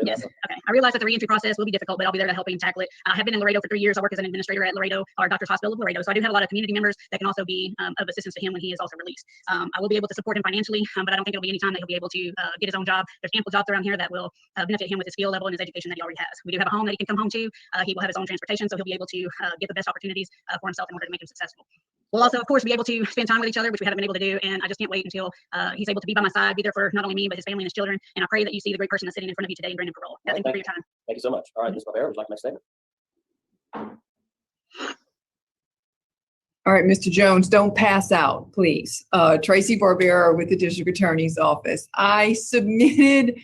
Yes. Okay. I realize that the reentry process will be difficult, but I'll be there to help him tackle it. I have been in Laredo for 3 years. I work as an administrator at Laredo, or Doctors Hospital of Laredo. So I do have a lot of community members that can also be of assistance to him when he is also released. I will be able to support him financially, but I don't think it'll be any time that he'll be able to get his own job. There's ample jobs around here that will benefit him with his skill level and his education that he already has. We do have a home that he can come home to. He will have his own transportation, so he'll be able to get the best opportunities for himself in order to make him successful. We'll also, of course, be able to spend time with each other, which we haven't been able to do, and I just can't wait until he's able to be by my side, be there for not only me, but his family and his children. And I pray that you see the great person that's sitting in front of you today in Brendan Parole. Thank you for your time. Thank you so much. All right, Ms. Barbera, would you like to make a statement? All right, Mr. Jones, don't pass out, please. Tracy Barbera with the District Attorney's Office. I submitted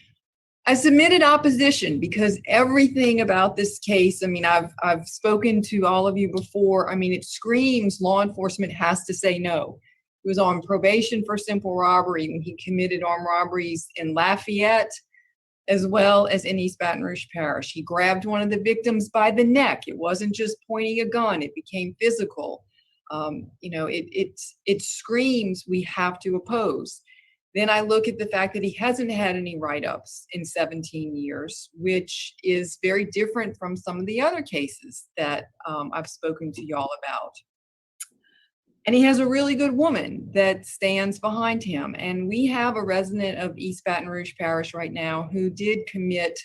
opposition because everything about this case, I mean, I've spoken to all of you before. I mean, it screams law enforcement has to say no. He was on probation for simple robbery when he committed armed robberies in Lafayette, as well as in East Baton Rouge Parish. He grabbed one of the victims by the neck. It wasn't just pointing a gun, it became physical. You know, it screams we have to oppose. Then I look at the fact that he hasn't had any write-ups in 17 years, which is very different from some of the other cases that I've spoken to y'all about. And he has a really good woman that stands behind him. And we have a resident of East Baton Rouge Parish right now who did commit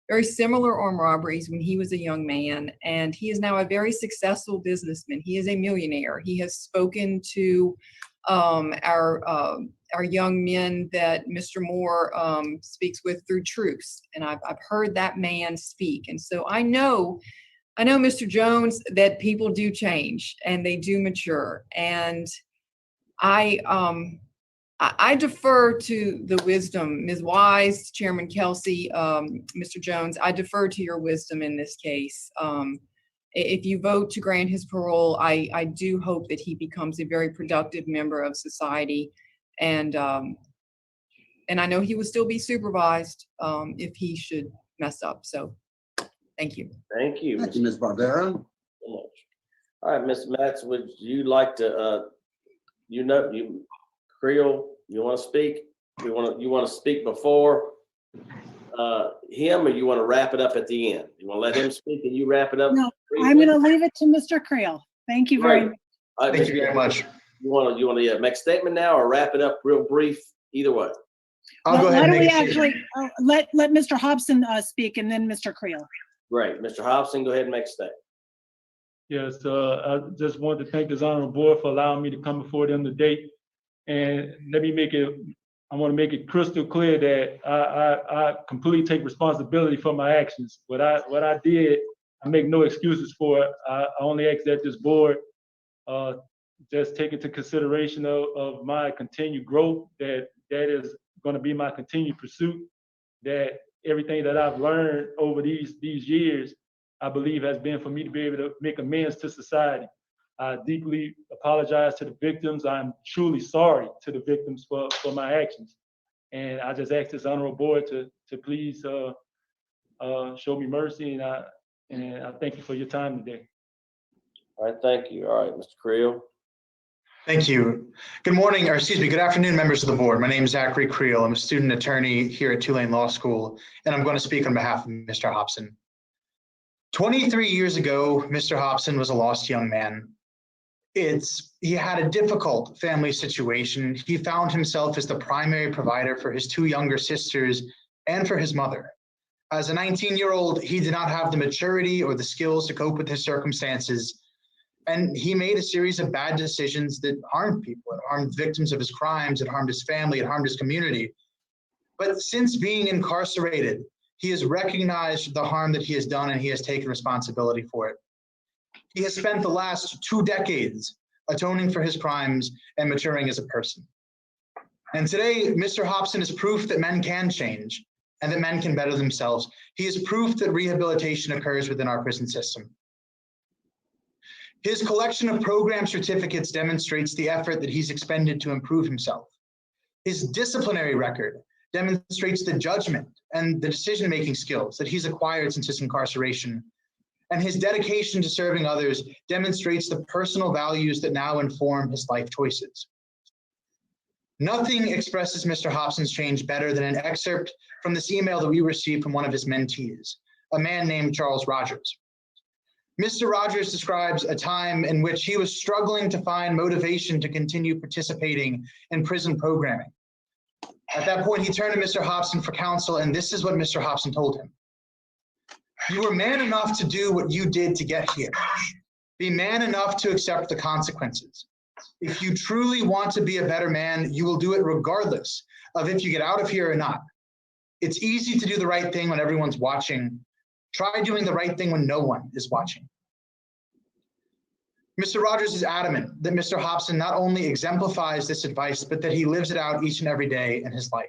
very similar armed robberies when he was a young man. And he is now a very successful businessman. He is a millionaire. He has spoken to our young men that Mr. Moore speaks with through Truce. And I've heard that man speak. And so I know, Mr. Jones, that people do change and they do mature. And I defer to the wisdom, Ms. Wise, Chairman Kelsey, Mr. Jones, I defer to your wisdom in this case. If you vote to grant his parole, I do hope that he becomes a very productive member of society. And I know he will still be supervised if he should mess up. So thank you. Thank you. Thank you, Ms. Barbera. All right, Ms. Matz, would you like to, Creel, you want to speak? You want to speak before him, or you want to wrap it up at the end? You want to let him speak and you wrap it up? No, I'm going to leave it to Mr. Creel. Thank you very much. Thank you very much. You want to make a statement now or wrap it up real brief? Either way. I'll go ahead and make a statement. Let Mr. Hobson speak and then Mr. Creel. Great. Mr. Hobson, go ahead and make a statement. Yes, I just wanted to thank this honorable board for allowing me to come before them today. And I want to make it crystal clear that I completely take responsibility for my actions. What I did, I make no excuses for it. I only ask that this board just take into consideration of my continued growth, that is going to be my continued pursuit, that everything that I've learned over these years, I believe has been for me to be able to make amends to society. I deeply apologize to the victims. I'm truly sorry to the victims for my actions. And I just ask this honorable board to please show me mercy, and I thank you for your time today. All right, thank you. All right, Mr. Creel. Thank you. Good morning, or excuse me, good afternoon, members of the board. My name is Zachary Creel. I'm a student attorney here at Tulane Law School, and I'm going to speak on behalf of Mr. Hobson. 23 years ago, Mr. Hobson was a lost young man. He had a difficult family situation. He found himself as the primary provider for his two younger sisters and for his mother. As a 19-year-old, he did not have the maturity or the skills to cope with his circumstances. And he made a series of bad decisions that harmed people. It harmed victims of his crimes. It harmed his family. It harmed his community. But since being incarcerated, he has recognized the harm that he has done, and he has taken responsibility for it. He has spent the last 2 decades atoning for his crimes and maturing as a person. And today, Mr. Hobson is proof that men can change and that men can better themselves. He is proof that rehabilitation occurs within our prison system. His collection of program certificates demonstrates the effort that he's expended to improve himself. His disciplinary record demonstrates the judgment and the decision-making skills that he's acquired since his incarceration. And his dedication to serving others demonstrates the personal values that now inform his life choices. Nothing expresses Mr. Hobson's change better than an excerpt from this email that we received from one of his mentees, a man named Charles Rogers. Mr. Rogers describes a time in which he was struggling to find motivation to continue participating in prison programming. At that point, he turned to Mr. Hobson for counsel, and this is what Mr. Hobson told him. You were man enough to do what you did to get here. Be man enough to accept the consequences. If you truly want to be a better man, you will do it regardless of if you get out of here or not. It's easy to do the right thing when everyone's watching. Try doing the right thing when no one is watching. Mr. Rogers is adamant that Mr. Hobson not only exemplifies this advice, but that he lives it out each and every day in his life.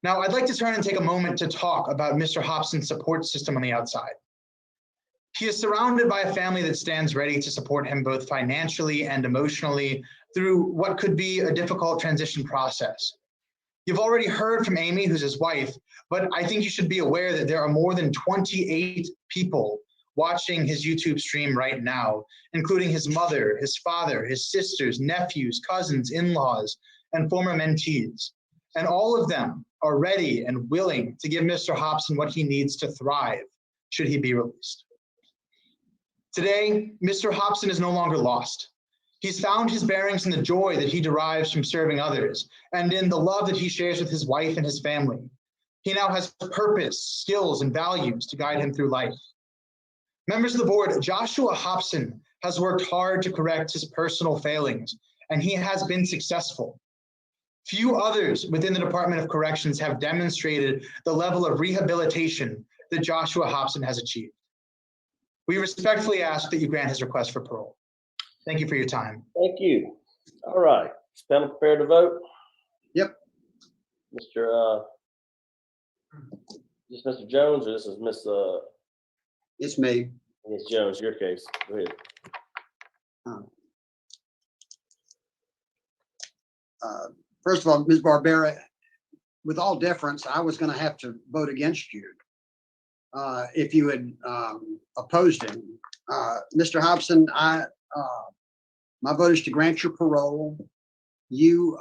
Now, I'd like to turn and take a moment to talk about Mr. Hobson's support system on the outside. He is surrounded by a family that stands ready to support him both financially and emotionally through what could be a difficult transition process. You've already heard from Amy, who's his wife, but I think you should be aware that there are more than 28 people watching his YouTube stream right now, including his mother, his father, his sisters, nephews, cousins, in-laws, and former mentees. And all of them are ready and willing to give Mr. Hobson what he needs to thrive should he be released. Today, Mr. Hobson is no longer lost. He's found his bearings in the joy that he derives from serving others and in the love that he shares with his wife and his family. He now has purpose, skills, and values to guide him through life. Members of the board, Joshua Hobson has worked hard to correct his personal failings, and he has been successful. Few others within the Department of Corrections have demonstrated the level of rehabilitation that Joshua Hobson has achieved. We respectfully ask that you grant his request for parole. Thank you for your time. Thank you. All right, is panel prepared to vote? Yep. Mr. Is this Mr. Jones or this is Miss? It's me. Miss Jones, your case. Go ahead. First of all, Ms. Barbera, with all deference, I was going to have to vote against you if you had opposed him. Mr. Hobson, my vote is to grant your parole. You,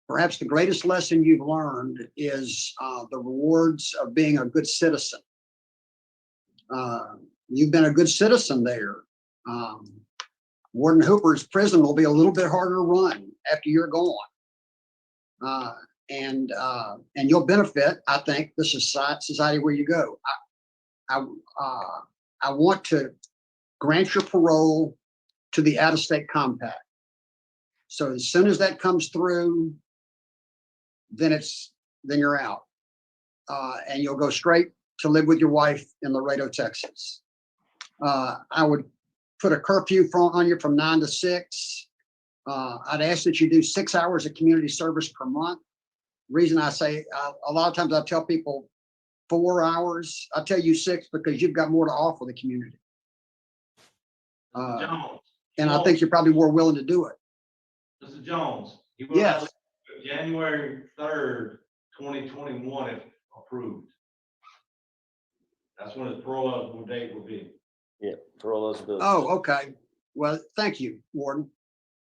perhaps the greatest lesson you've learned is the rewards of being a good citizen. You've been a good citizen there. Warden Hooper's prison will be a little bit harder to run after you're gone. And you'll benefit, I think, the society where you go. I want to grant your parole to the out-of-state compact. So as soon as that comes through, then you're out. And you'll go straight to live with your wife in Laredo, Texas. I would put a curfew on you from 9 to 6. I'd ask that you do 6 hours of community service per month. Reason I say, a lot of times I tell people 4 hours. I tell you 6 because you've got more to offer the community. And I think you're probably more willing to do it. Mr. Jones. Yes. January 3rd, 2021, if approved. That's when his parole eligible date will be. Yeah, parole eligibility. Oh, okay. Well, thank you, Warden.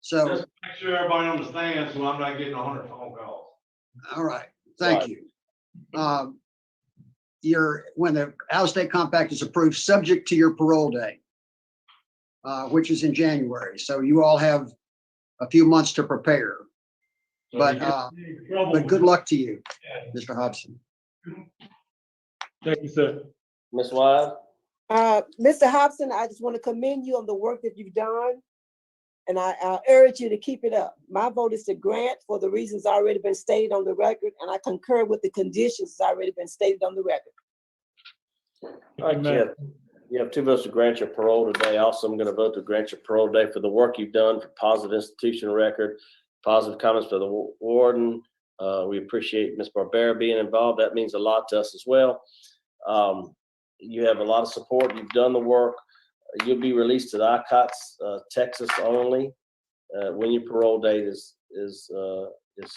So, Just make sure everybody understands, so I'm not getting 100 phone calls. all right, thank Right. you. When the out-of-state compact is approved, subject to your parole date, which is in January. So you all have a few months to prepare. So But, if you get in trouble But with good it, luck to you, yeah. Mr. Hobson. Thank you, sir. Ms. Wise? Mr. Hobson, I just want to commend you on the work that you've done. And I urge you to keep it up. My vote is to grant for the reasons already been stated on the record, and I concur with the conditions that's already been stated on the record. All right, Amen. you have 2 votes to grant your parole today. Also, I'm going to vote to grant your parole today for the work you've done, for positive institutional record, positive comments for the warden. We appreciate Ms. Barbera being involved. That means a lot to us as well. You have a lot of support. You've done the work. You'll be released to the ICOTS, Texas only, when your parole date is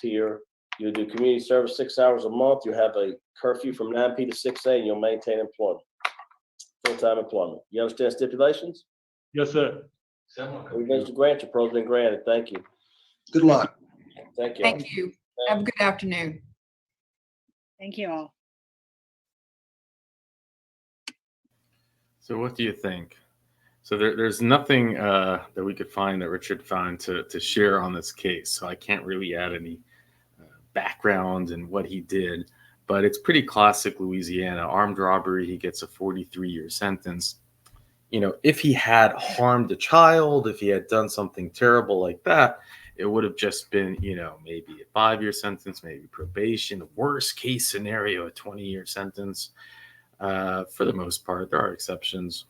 here. You'll do community service 6 hours a month. You'll have a curfew from 9 p to 6 a, and you'll maintain employment, full-time employment. You understand stipulations? Yes, sir. We vote to grant your parole's been granted. Thank you. Good luck. Thank you. Thank you. Have a good afternoon. Thank you all. So what do you think? So there's nothing that we could find that Richard found to share on this case. So I can't really add any background and what he did, but it's pretty classic Louisiana. Armed robbery, he gets a 43-year sentence. You know, if he had harmed a child, if he had done something terrible like that, it would have just been, you know, maybe a 5-year sentence, maybe probation. Worst case scenario, a 20-year sentence. For the most part, there are exceptions.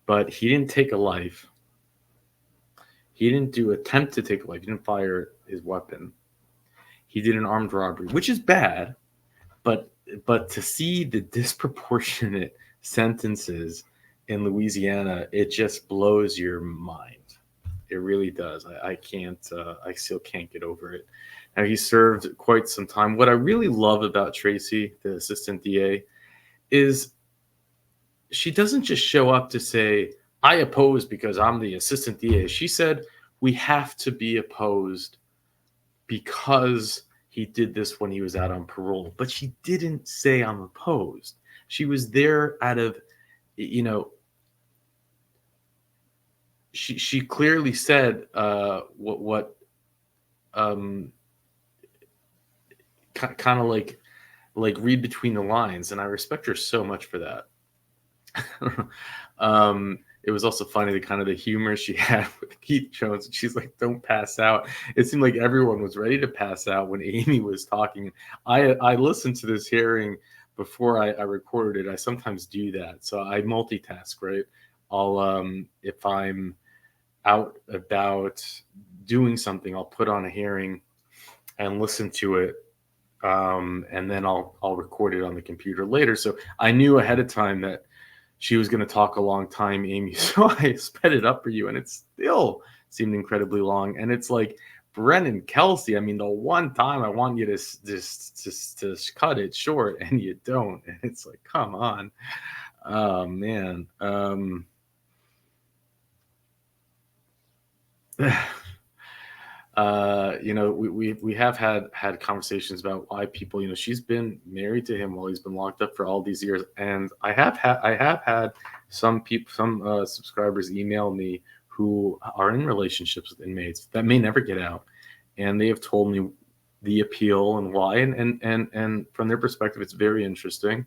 But he didn't take a life. He didn't attempt to take a life. He didn't fire his weapon. He did an armed robbery, which is bad. But to see the disproportionate sentences in Louisiana, it just blows your mind. It really does. I still can't get over it. Now, he served quite some time. What I really love about Tracy, the assistant DA, is she doesn't just show up to say, I oppose because I'm the assistant DA. She said, we have to be opposed because he did this when he was out on parole. But she didn't say I'm opposed. She was there out of, you know, she clearly said what kind of like read between the lines. And I respect her so much for that. It was also funny the kind of the humor she had with Keith Jones. She's like, "Don't pass out." It seemed like everyone was ready to pass out when Amy was talking. I listened to this hearing before I recorded it. I sometimes do that, so I multitask. Right? I'll if I'm out about doing something, I'll put on a hearing and listen to it. And then I'll record it on the computer later. So I knew ahead of time that she was going to talk a long time, Amy. So I sped it up for you, and it still seemed incredibly long. And it's like Brennan Kelsey. I mean, the one time I want you to just cut it short, and you don't. And it's like, come on, oh man. You know, we have had conversations about why people, you know, she's been married to him while he's been locked up for all these years, and I have had some people, some subscribers email me who are in relationships with inmates that may never get out, and they have told me the appeal and why, and from their perspective, it's very interesting.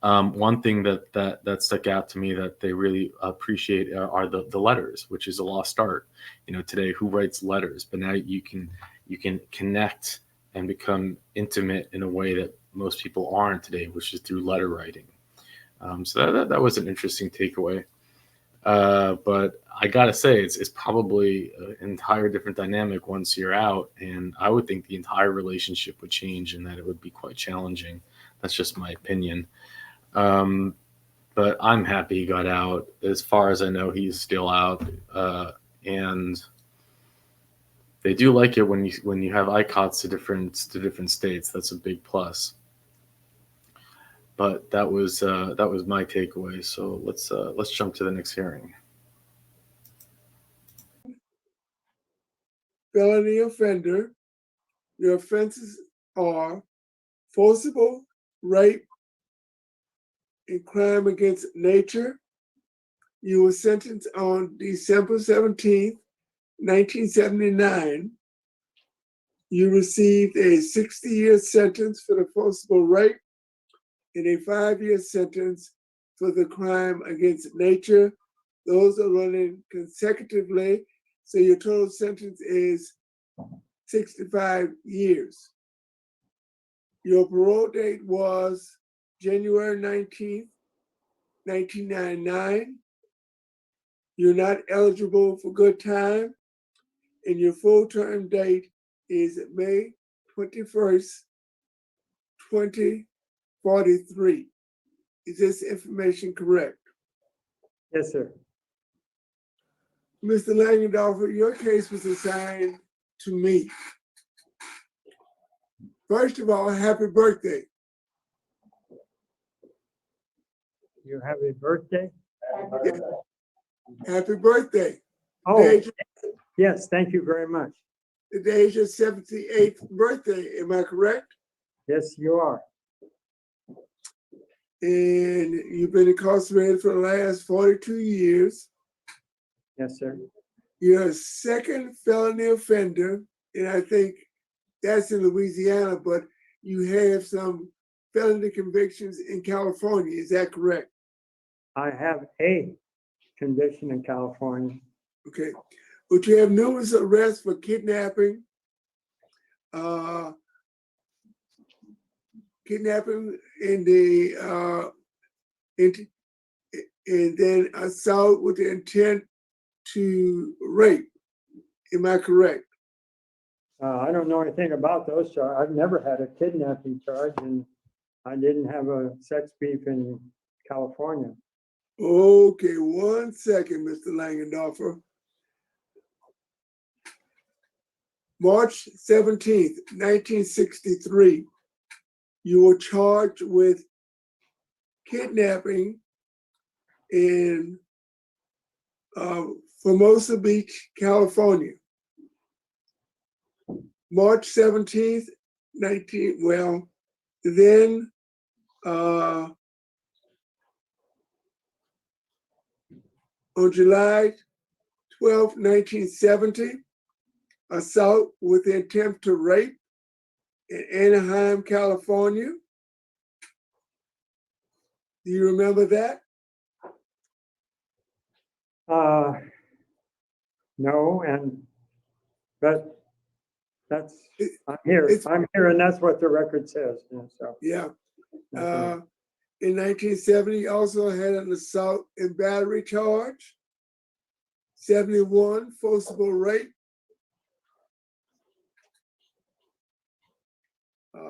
One thing that stuck out to me that they really appreciate are the letters, which is a lost art. You know, today, who writes letters? But now you can connect and become intimate in a way that most people aren't today, which is through letter writing. So that was an interesting takeaway. But I gotta say, it's probably an entire different dynamic once you're out, and I would think the entire relationship would change, and that it would be quite challenging. That's just my opinion. But I'm happy he got out. As far as I know, he's still out, and they do like it when you have ICOTs to different states. That's a big plus. But that was my takeaway. So let's jump to the next hearing. felony offender. Your offenses are forcible rape and crime against nature. You were sentenced on December 17th, 1979. You received a 60-year sentence for the forcible rape and a 5-year sentence for the crime against nature. Those are running consecutively, so your total sentence is 65 years. Your parole date was January 19th, 1999. You're not eligible for good time, and your full term date is May 21st, 2043. Is this information correct? Yes, sir. Mr. Langendorfer, your case was assigned to me. First of all, happy birthday. You have a birthday? Yeah. Happy birthday. Oh, yes, thank you very much. Today is your 78th birthday, am I correct? Yes, you are. And you've been incarcerated for the last 42 years. Yes, sir. You're a second felony offender, and I think that's in Louisiana, but you have some felony convictions in California, is that correct? I have a conviction in California. Okay, but you have numerous arrests for kidnapping, in the and then assault with the intent to rape. Am I correct? I don't know anything about those charges. I've never had a kidnapping charge, and I didn't have a sex beef in California. Okay, one second, Mr. Langendorfer. March 17th, 1963, you were charged with kidnapping in Formosa Beach, California. March 17th, then on July 12th, 1970, assault with the attempt to rape in Anaheim, California. Do you remember that? No, but I'm here, and that's what the record says. So. Yeah. In 1970, you also had an assault and battery charge. 71, forcible rape.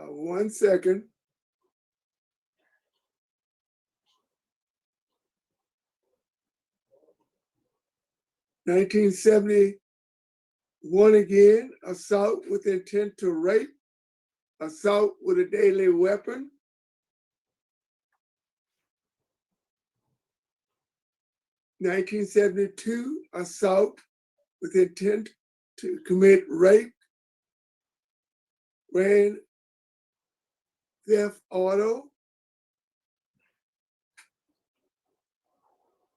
One second. (1971) again, assault with intent to rape, assault with a deadly weapon. (1972) assault with intent to commit rape, grand theft auto.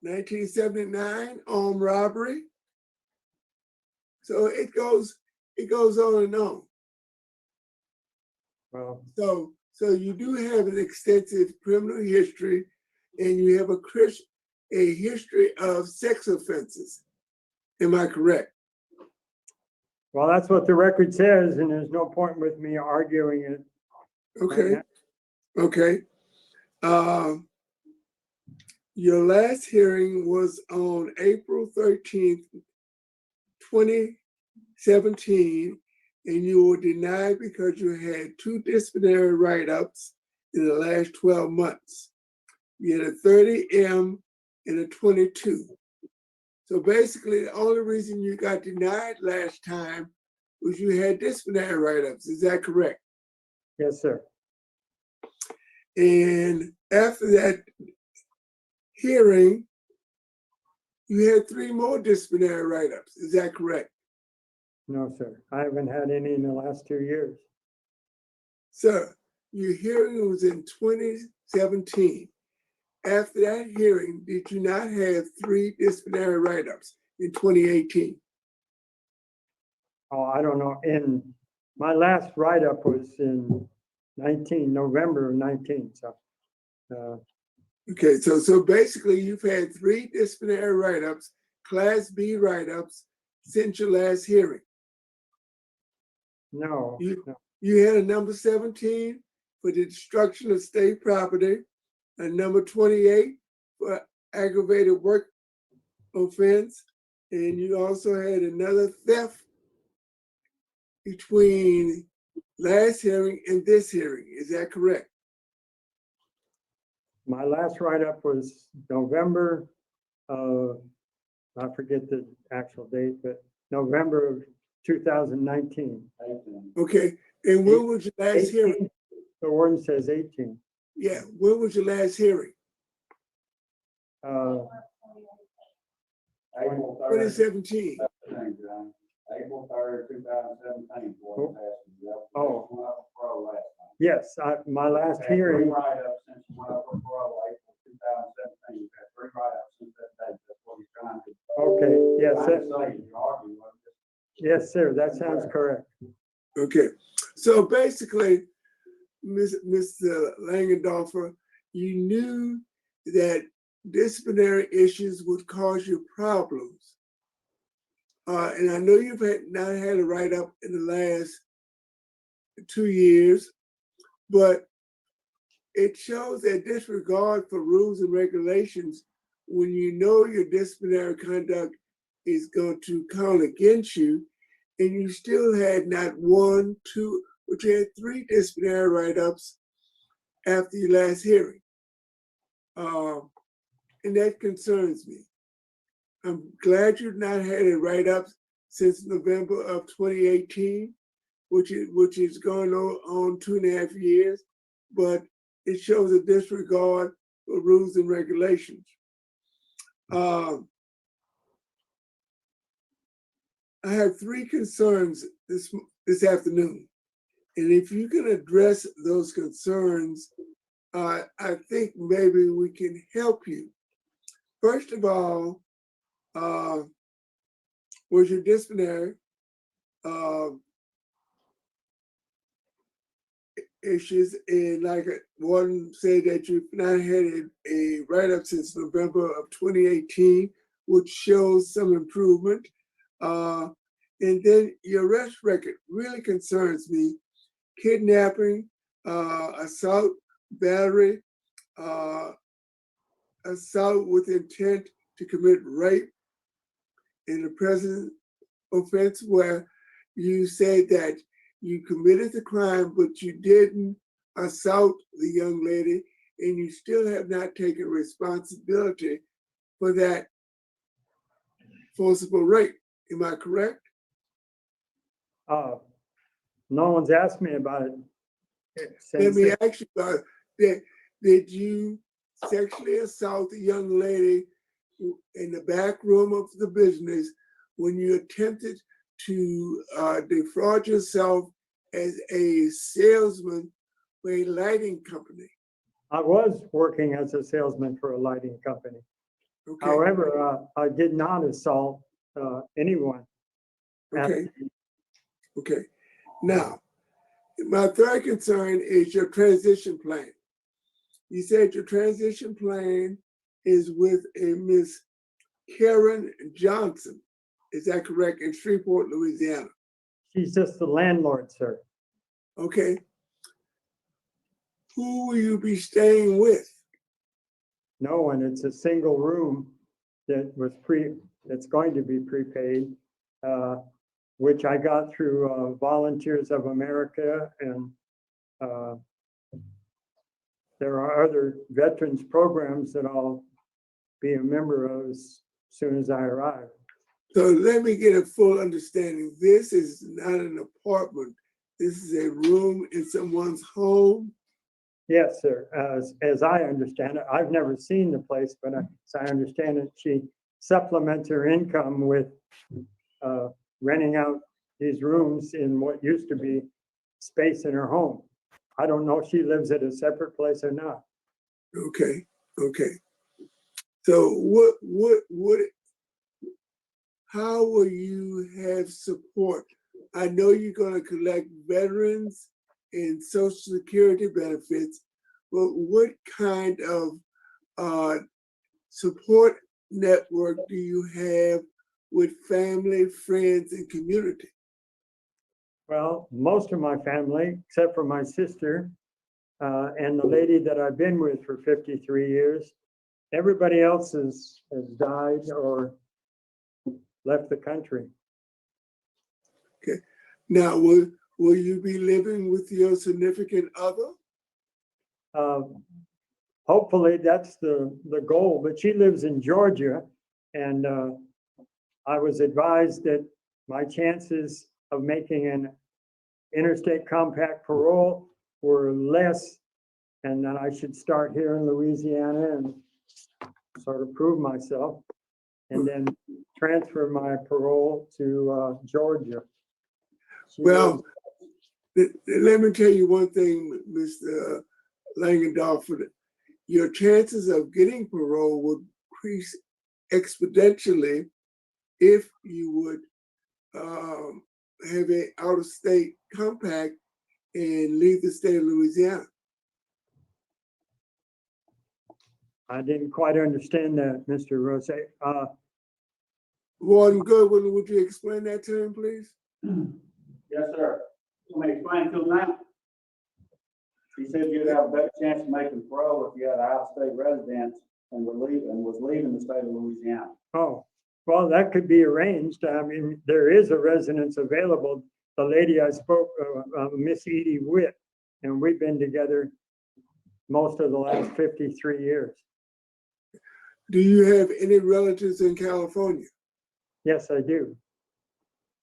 1979 armed robbery. So it goes on and on. Wow. So you do have an extensive criminal history, and you have a history of sex offenses. Am I correct? Well, that's what the record says, and there's no point with me arguing it. Okay. Okay. Your last hearing was on April 13th, 2017, and you were denied because you had 2 disciplinary write-ups in the last 12 months. You had a 30M and a 22. So basically, the only reason you got denied last time was you had disciplinary write-ups. Is that correct? Yes, sir. And after that hearing, you had 3 more disciplinary write-ups. Is that correct? No, sir. I haven't had any in the last 2 years. Sir, your hearing was in 2017. After that hearing, did you not have 3 disciplinary write-ups in 2018? Oh, I don't know. In my last write-up was in November of 19, so. Okay, so basically you've had 3 disciplinary write-ups, Class B write-ups since your last hearing. No. You had a number 17 for the destruction of state property, a number 28 for aggravated work offense, and you also had another theft between last hearing and this hearing. Is that correct? My last write-up was November of, I forget the actual date, but November of 2019. Okay, and when was your last hearing? The ordinance says 18. Yeah, when was your last hearing? Uh, 2017. April 3rd, 2017. Oh. Yes, my last hearing. Write-up since you went up for parole, April 2017. You've had 3 write-ups since that date. That's what he's trying to. Okay, yes, Trying to say, you're arguing with him. yes, sir, that sounds correct. Okay, so basically, Mr. Langendorfer, you knew that disciplinary issues would cause you problems. And I know you've not had a write-up in the last 2 years, but it shows that disregard for rules and regulations, when you know your disciplinary conduct is going to count against you, and you still had not 1, 2, but you had 3 disciplinary write-ups after your last hearing. And that concerns me. I'm glad you've not had a write-up since November of 2018, which is going on 2.5 years, but it shows a disregard for rules and regulations. I have 3 concerns this afternoon. And if you can address those concerns, I think maybe we can help you. First of all, was your disciplinary issues, and like one said that you've not had a write-up since November of 2018, which shows some improvement. And then your arrest record really concerns me. Kidnapping, assault, battery, assault with intent to commit rape, in the present offense where you said that you committed the crime, but you didn't assault the young lady, and you still have not taken responsibility for that forcible rape. Am I correct? No one's asked me about it. Let me ask you about it. Did you sexually assault the young lady in the back room of the business when you attempted to defraud yourself as a salesman for a lighting company? I was working as a salesman for a lighting company. Okay. However, I did not assault anyone. Okay. Okay. Now, my third concern is your transition plan. You said your transition plan is with a Miss Karen Johnson. Is that correct? In Shreveport, Louisiana. She's just the landlord, sir. Okay. Who will you be staying with? No one. It's a single room that was that's going to be prepaid, which I got through Volunteers of America, and there are other veterans programs that I'll be a member of as soon as I arrive. So let me get a full understanding. This is not an apartment. This is a room in someone's home. Yes, sir. As I understand it, I've never seen the place, but as I understand it, she supplements her income with renting out these rooms in what used to be space in her home. I don't know if she lives at a separate place or not. Okay, okay. So how will you have support? I know you're gonna collect veterans and Social Security benefits, but what kind of support network do you have with family, friends, and community? Well, most of my family, except for my sister and the lady that I've been with for 53 years, everybody else has died or left the country. Okay. Now, will you be living with your significant other? Hopefully that's the goal, but she lives in Georgia, and I was advised that my chances of making an interstate compact parole were less, and that I should start here in Louisiana and sort of prove myself, and then transfer my parole to Georgia. Well, let me tell you one thing, Mr. Langendorfer. Your chances of getting parole would increase exponentially if you would have an out-of-state compact and leave the state of Louisiana. I didn't quite understand that, Mr. Rose. Warden Goodwin, would you explain that to him, please? Yes, sir. Let me explain to him now. He said you'd have a better chance of making parole if you had an out-of-state residence and was leaving the state of Louisiana. Oh, well, that could be arranged. I mean, there is a residence available. The lady I spoke, Miss Edie Witt, and we've been together most of the last 53 years. Do you have any relatives in California? Yes, I do.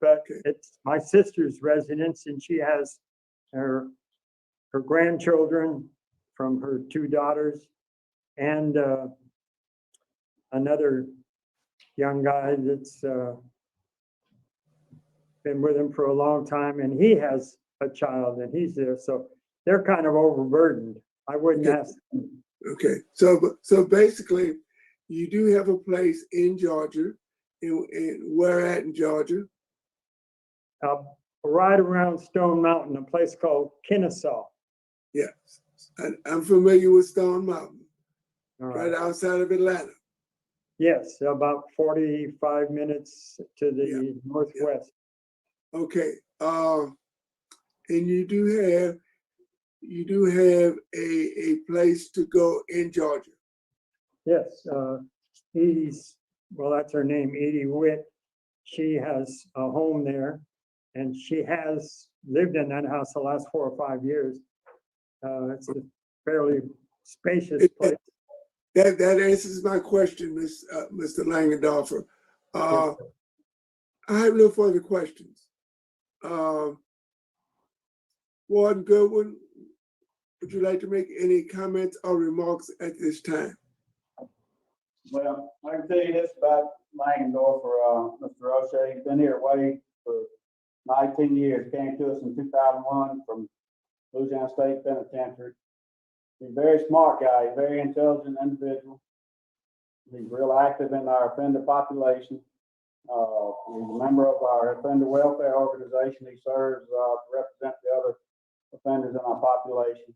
But it's my sister's residence, and she has her grandchildren from her two daughters and another young guy that's been with him for a long time, and he has a child and he's there. So they're kind of overburdened. I wouldn't ask them. Okay, so basically, you do have a place in Georgia, and where at in Georgia? Right around Stone Mountain, a place called Kennesaw. Yes, I'm familiar with Stone Mountain, All right outside of Atlanta. Yes, about 45 minutes to the northwest. Okay, and you do have a place to go in Georgia. Yes, Edie's, well, that's her name, Edie Witt. She has a home there, and she has lived in that house the last 4 or 5 years. It's a fairly spacious place. That answers my question, Mr. Langendorfer. I have no further questions. Warden Goodwin, would you like to make any comments or remarks at this time? Well, I can tell you this about Langendorfer, Mr. Roche. He's been here away for 19 years. Came to us in 2001 from Louisiana State Penitentiary. He's a very smart guy. He's a very intelligent individual. He's real active in our offender population. He's a member of our offender welfare organization. He serves to represent the other offenders in our population.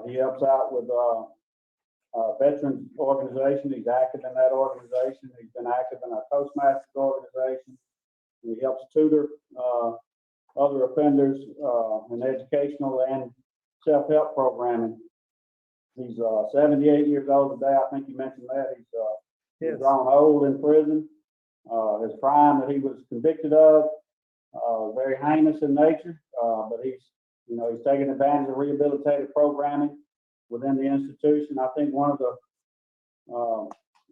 He helps out with veterans organization. He's active in that organization. He's been active in our Toastmasters organization. He helps tutor other offenders in educational and self-help programming. He's 78 years old today. I think you mentioned that. He's grown old in prison. His crime that he was convicted of, very heinous in nature, but he's taking advantage of rehabilitative programming within the institution. I think one of the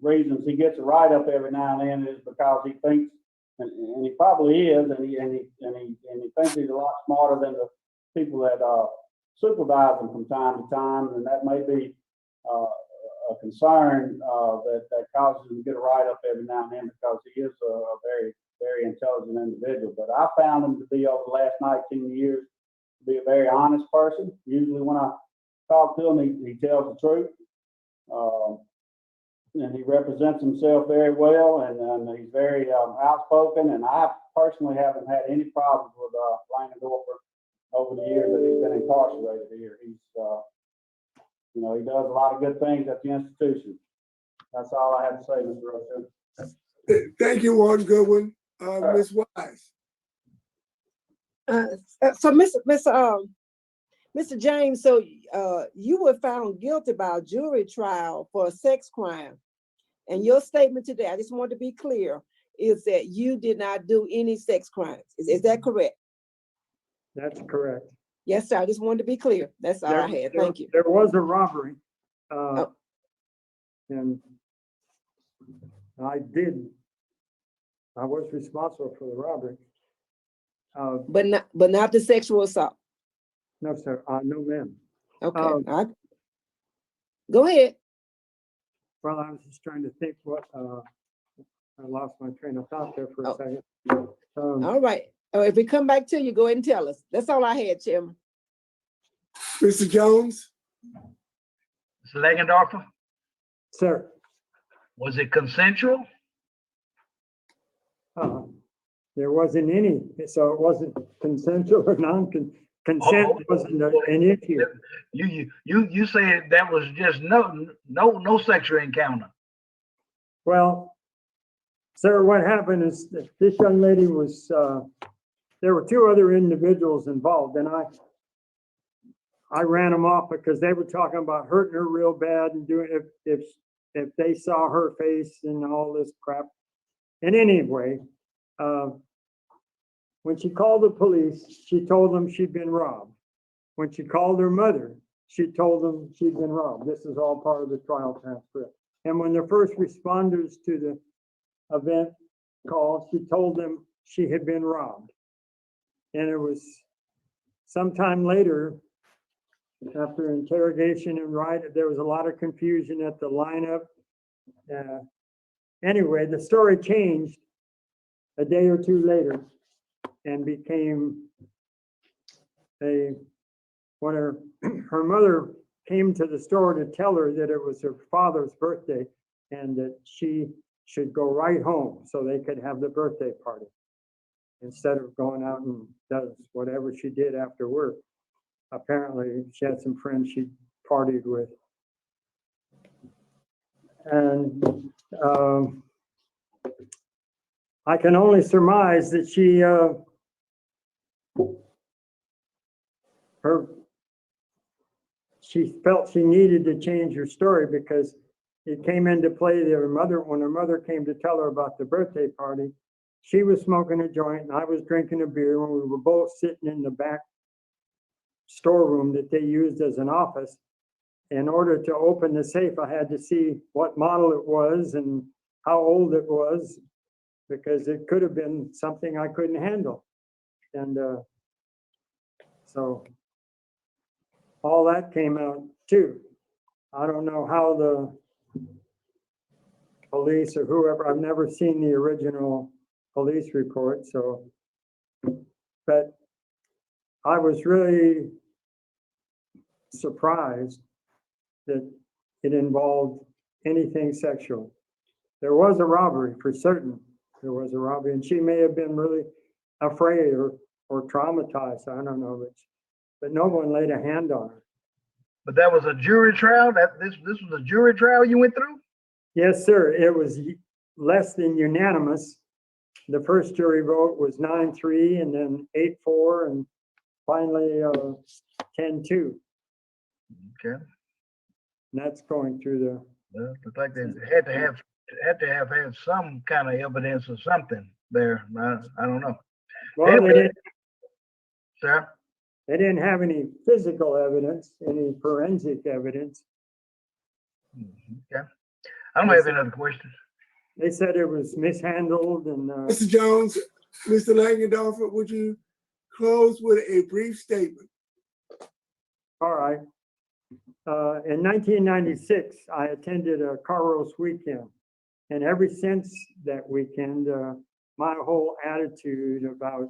reasons he gets a write-up every now and then is because he thinks, and he probably is, and he thinks he's a lot smarter than the people that supervise him from time to time, and that may be a concern, that causes him to get a write-up every now and then because he is a very, very intelligent individual. But I found him to be, over the last 19 years, to be a very honest person. Usually when I talk to him, he tells the truth. And he represents himself very well, and he's very outspoken. And I personally haven't had any problems with Langendorfer over the years that he's been incarcerated here. He's, you know, he does a lot of good things at the institution. That's all I have to say, Mr. Rocha. Thank you, Warden Goodwin. Ms. Wise. So, Mr. James, so you were found guilty by a jury trial for a sex crime. And your statement today, I just want to be clear, is that you did not do any sex crimes. Is that correct? That's correct. Yes, sir. I just wanted to be clear. That's all I had. Thank you. There was a robbery. And I was responsible for the robbery. But not the sexual assault. No, sir. No, ma'am. Okay. Go ahead. Well, I was just trying to think what, I lost my train of thought there for a second. All right. If we come back to you, go ahead and tell us. That's all I had, Chairman. Mr. Jones? Mr. Langendorfer, Sir. was it consensual? There wasn't any, so it wasn't consensual or consent wasn't an issue. You said that was just no sexual encounter. Well, sir, what happened is that this young lady was, there were two other individuals involved, and I ran them off because they were talking about hurting her real bad and doing if they saw her face and all this crap. And anyway, when she called the police, she told them she'd been robbed. When she called her mother, she told them she'd been robbed. This is all part of the trial transcript. And when the first responders to the event called, she told them she had been robbed. And it was sometime later, after interrogation and there was a lot of confusion at the lineup. Anyway, the story changed a day or two later and became when her mother came to the store to tell her that it was her father's birthday and that she should go right home so they could have the birthday party instead of going out and does whatever she did after work. Apparently, she had some friends she partied with. And I can only surmise that she felt she needed to change her story because it came into play that when her mother came to tell her about the birthday party, she was smoking a joint and I was drinking a beer when we were both sitting in the back storeroom that they used as an office. In order to open the safe, I had to see what model it was and how old it was, because it could have been something I couldn't handle. And so all that came out too. I don't know how the police or whoever, I've never seen the original police report, so, but I was really surprised that it involved anything sexual. There was a robbery for certain. There was a robbery, and she may have been really afraid or traumatized. I don't know, but no one laid a hand on her. But that was a jury trial. This was a jury trial you went through? Yes, sir. It was less than unanimous. The first jury vote was 9-3, and then 8-4, and finally 10-2. Okay. And that's going through the. Well, it's like they had to have had some kind of evidence or something there. I don't know. Well, anyway, sir? They didn't have any physical evidence, any forensic evidence. Okay. I don't have any other questions. They said it was mishandled and. Mr. Jones, Mr. Langendorfer, would you close with a brief statement? All right. In 1996, I attended a car roast weekend. And ever since that weekend, my whole attitude about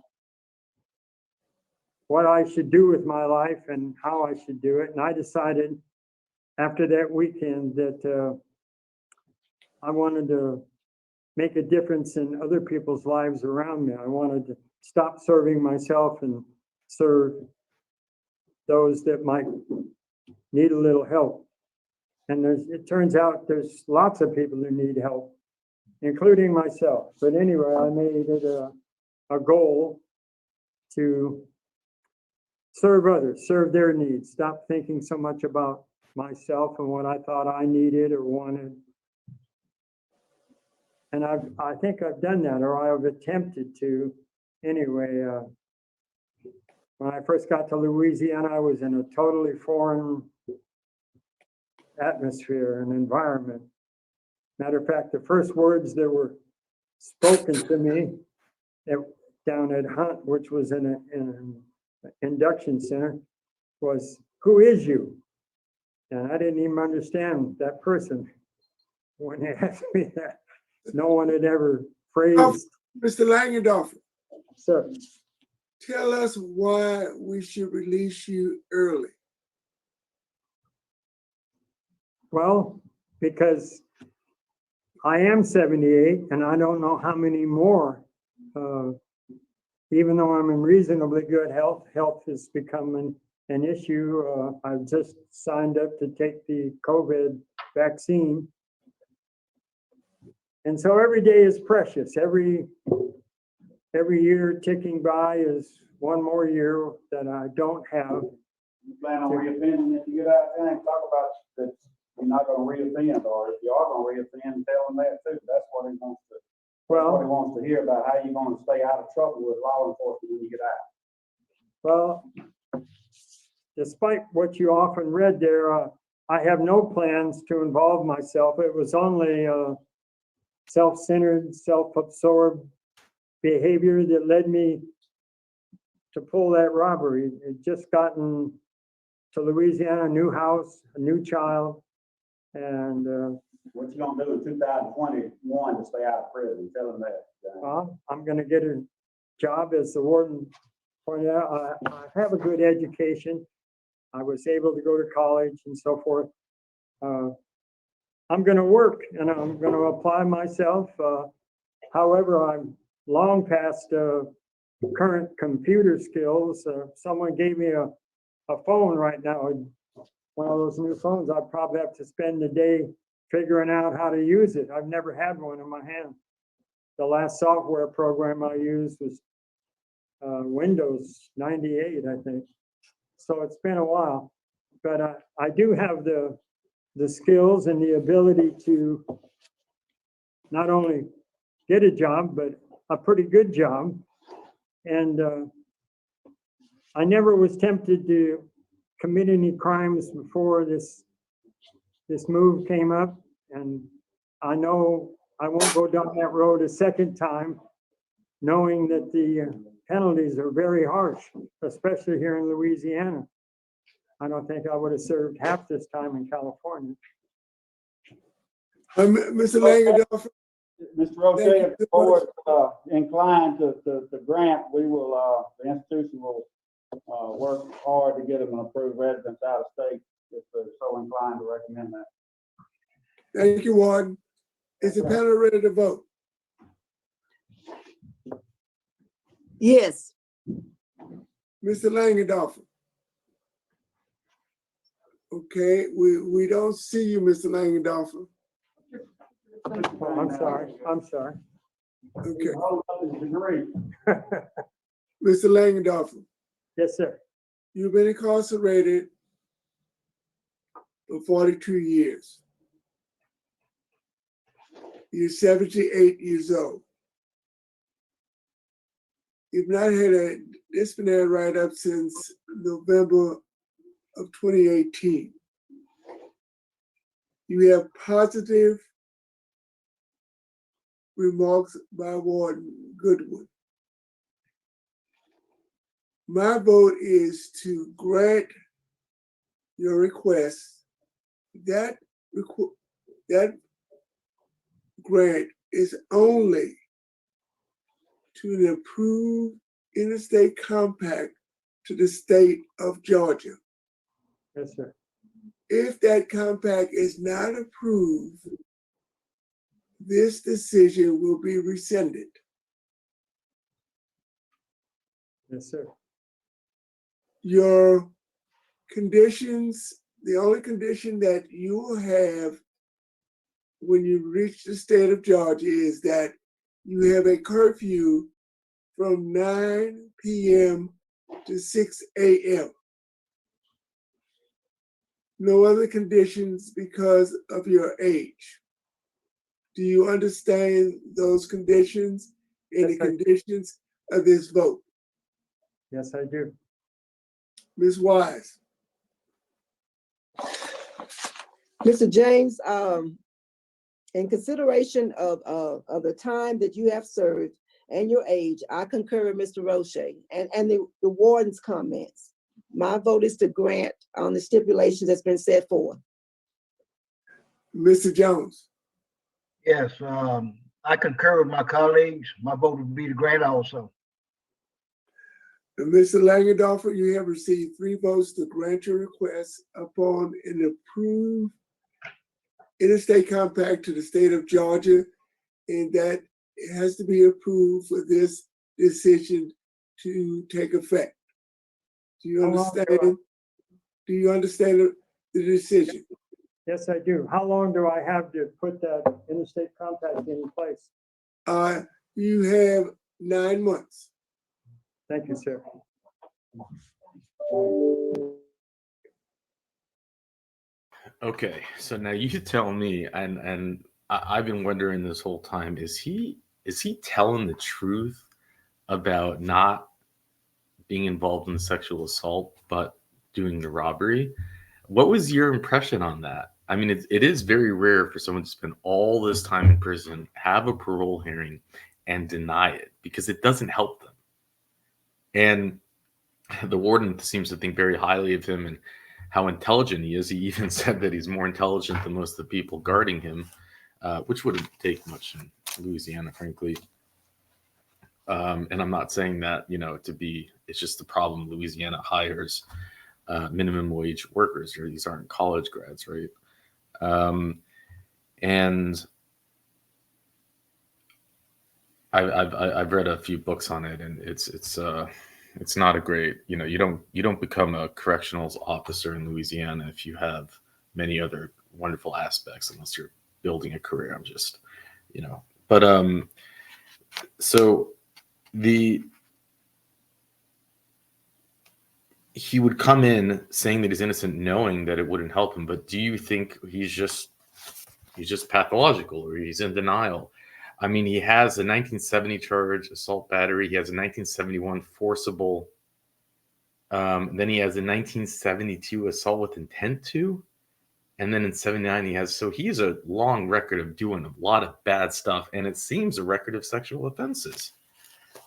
what I should do with my life and how I should do it. And I decided after that weekend that I wanted to make a difference in other people's lives around me. I wanted to stop serving myself and serve those that might need a little help. And it turns out there's lots of people who need help, including myself. But anyway, I made it a goal to serve others, serve their needs, stop thinking so much about myself and what I thought I needed or wanted. And I think I've done that, or I've attempted to. Anyway, when I first got to Louisiana, I was in a totally foreign atmosphere and environment. Matter of fact, the first words that were spoken to me down at Hunt, which was in an induction center, was, "Who is you?" And I didn't even understand that person when they asked me that. No one had ever phrased. Mr. Langendorfer, Sir, tell us why we should release you early. well, because I am 78 and I don't know how many more. Even though I'm in reasonably good health, health has become an issue. I've just signed up to take the COVID vaccine. And so every day is precious. Every year ticking by is one more year that I don't have. You plan on reoffending if you get out there and talk about that you're not gonna reoffend, or if you are gonna reoffend, tell them that too. That's what he wants to, what he wants to hear about how you're gonna stay out of trouble with law enforcement when you get out. Well, despite what you often read there, I have no plans to involve myself. It was only self-centered, self-absorbed behavior that led me to pull that robbery. It just gotten to Louisiana, a new house, a new child, and what you gonna do in 2021 to stay out of prison? Tell them that. well, I'm gonna get a job, as the warden pointed out. I have a good education. I was able to go to college and so forth. I'm gonna work and I'm gonna apply myself. However, I'm long past current computer skills. Someone gave me a phone right now, one of those new phones. I'd probably have to spend the day figuring out how to use it. I've never had one in my hand. The last software program I used was Windows 98, I think. So it's been a while, but I do have the skills and the ability to not only get a job, but a pretty good job. And I never was tempted to commit any crimes before this move came up. And I know I won't go down that road a second time, knowing that the penalties are very harsh, especially here in Louisiana. I don't think I would have served half this time in California. Mr. Langendorfer. Mr. Roche, if the board inclined to grant, we will, the institution will work hard to get them an approved residence out of state if they're so inclined to recommend that. Thank you, Warden. Is the panel ready to vote? Yes. Mr. Langendorfer. Okay, we don't see you, Mr. Langendorfer. I'm sorry. Okay. Mr. Langendorfer. Yes, sir. You've been incarcerated for 42 years. You're 78 years old. You've not had a disciplinary write-up since November of 2018. You have positive remarks by Warden Goodwin. My vote is to grant your request that that grant is only to an approved interstate compact to the state of Georgia. Yes, sir. If that compact is not approved, this decision will be rescinded. Yes, sir. Your conditions, the only condition that you will have when you reach the state of Georgia is that you have a curfew from 9 p.m. to 6 a.m. No other conditions because of your age. Do you understand those conditions and the conditions of this vote? Yes, I do. Ms. Wise. Mr. James, in consideration of the time that you have served and your age, I concur with Mr. Roche and the warden's comments. My vote is to grant on the stipulations that's been set forth. Mr. Jones. Yes, I concur with my colleagues. My vote would be to grant also. And Mr. Langendorfer, you have received 3 votes to grant your request upon an approved interstate compact to the state of Georgia, and that it has to be approved for this decision to take effect. Do you understand? Do you understand the decision? Yes, I do. How long do I have to put that interstate compact in place? You have 9 months. Thank you, sir. Okay, so now you tell me, and I've been wondering this whole time, is he telling the truth about not being involved in the sexual assault but doing the robbery? What was your impression on that? I mean, it is very rare for someone to spend all this time in prison, have a parole hearing, and deny it, because it doesn't help them. And the warden seems to think very highly of him and how intelligent he is. He even said that he's more intelligent than most of the people guarding him, which wouldn't take much in Louisiana, frankly. And I'm not saying that, it's just the problem. Louisiana hires minimum wage workers. These aren't college grads, right? And I've read a few books on it, and it's not a great, you don't become a correctional officer in Louisiana if you have many other wonderful aspects, unless you're building a career. I'm just, but so he would come in saying that he's innocent, knowing that it wouldn't help him. But do you think he's just pathological, or he's in denial? I mean, he has a 1970 charge, assault battery. He has a 1971 forcible. Then he has a 1972 assault with intent to. And then in 79, he has a long record of doing a lot of bad stuff. And it seems a record of sexual offenses.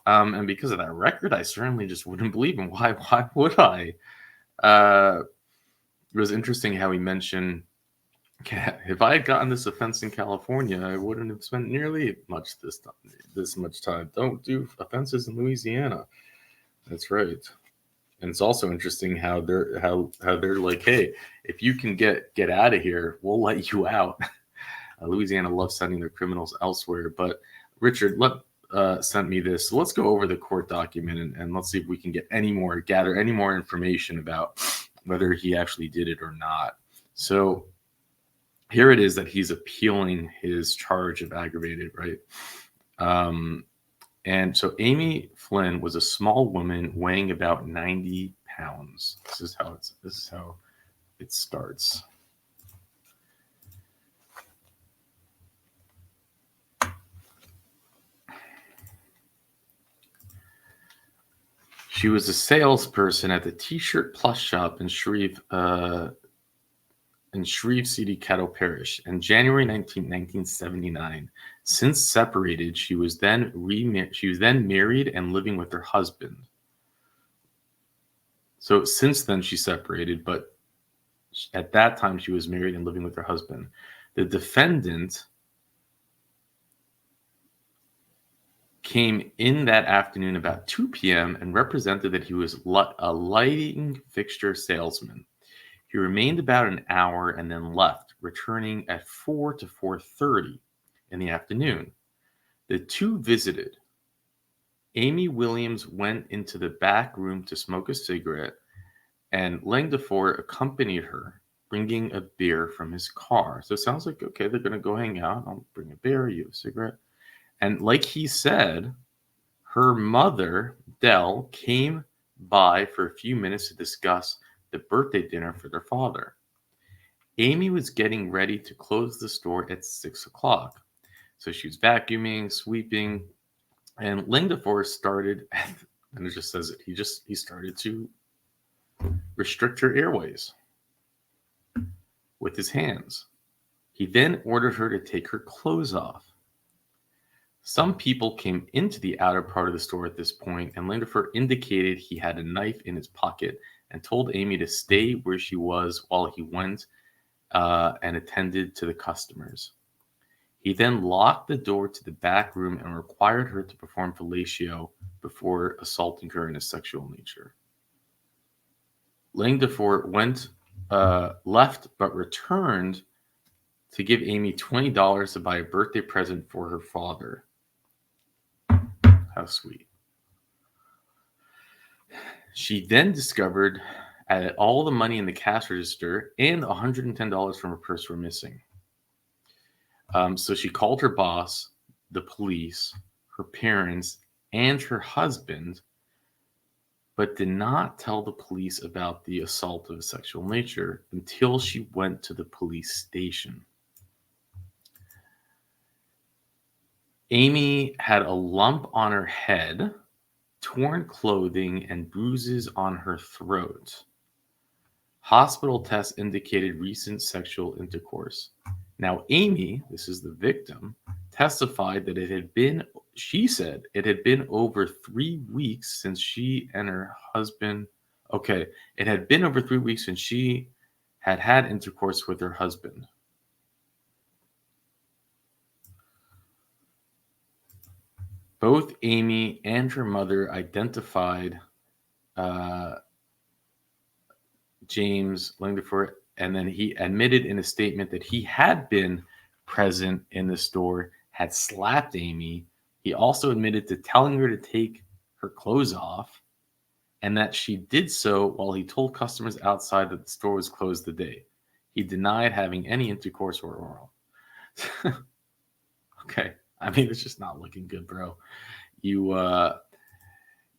And because of that record, I certainly just wouldn't believe him. Why would I? It was interesting how he mentioned, if I had gotten this offense in California, I wouldn't have spent nearly this much time. Don't do offenses in Louisiana. That's right. And it's also interesting how they're like, hey, if you can get out of here, we'll let you out. Louisiana loves sending their criminals elsewhere. But Richard sent me this. So let's go over the court document and let's see if we can gather any more information about whether he actually did it or not. So here it is that he's appealing his charge of aggravated, right? And so Amy Flynn was a small woman weighing about 90 pounds. This is how it starts. She was a salesperson at the T-shirt plus shop in Shreve City, Caddo Parish, in January 1979. Since separated, she was then married and living with her husband. So since then she separated, but At that time, she was married and living with her husband. The defendant came in that afternoon about 2 p.m. and represented that he was a lighting fixture salesman. He remained about an hour and then left, returning at 4 to 4:30 in the afternoon. The two visited. Amy Williams went into the back room to smoke a cigarette, and Langdefort accompanied her, bringing a beer from his car. So it sounds like, okay, they're going to go hang out. I'll bring a beer, you a cigarette. And like he said, her mother, Dell, came by for a few minutes to discuss the birthday dinner for their father. Amy was getting ready to close the store at 6 o'clock. So she was vacuuming, sweeping, and Langdefort started, and it just says it, he started to restrict her airways with his hands. He then ordered her to take her clothes off. Some people came into the outer part of the store at this point, and Langdefort indicated he had a knife in his pocket and told Amy to stay where she was while he went and attended to the customers. He then locked the door to the back room and required her to perform fellatio before assaulting her in a sexual nature. Langdefort left but returned to give Amy $20 to buy a birthday present for her father. How sweet. She then discovered that all the money in the cash register and $110 from her purse were missing. So she called her boss, the police, her parents, and her husband, but did not tell the police about the assault of a sexual nature until she went to the police station. Amy had a lump on her head, torn clothing, and bruises on her throat. Hospital tests indicated recent sexual intercourse. Now, Amy, this is the victim, testified that she said it had been over 3 weeks since she and her husband, it had been over 3 weeks since she had had intercourse with her husband. Both Amy and her mother identified James Langdefort, and then he admitted in a statement that he had been present in the store, had slapped Amy. He also admitted to telling her to take her clothes off, and that she did so while he told customers outside that the store was closed the day. He denied having any intercourse or oral. Okay. I mean, it's just not looking good, bro. You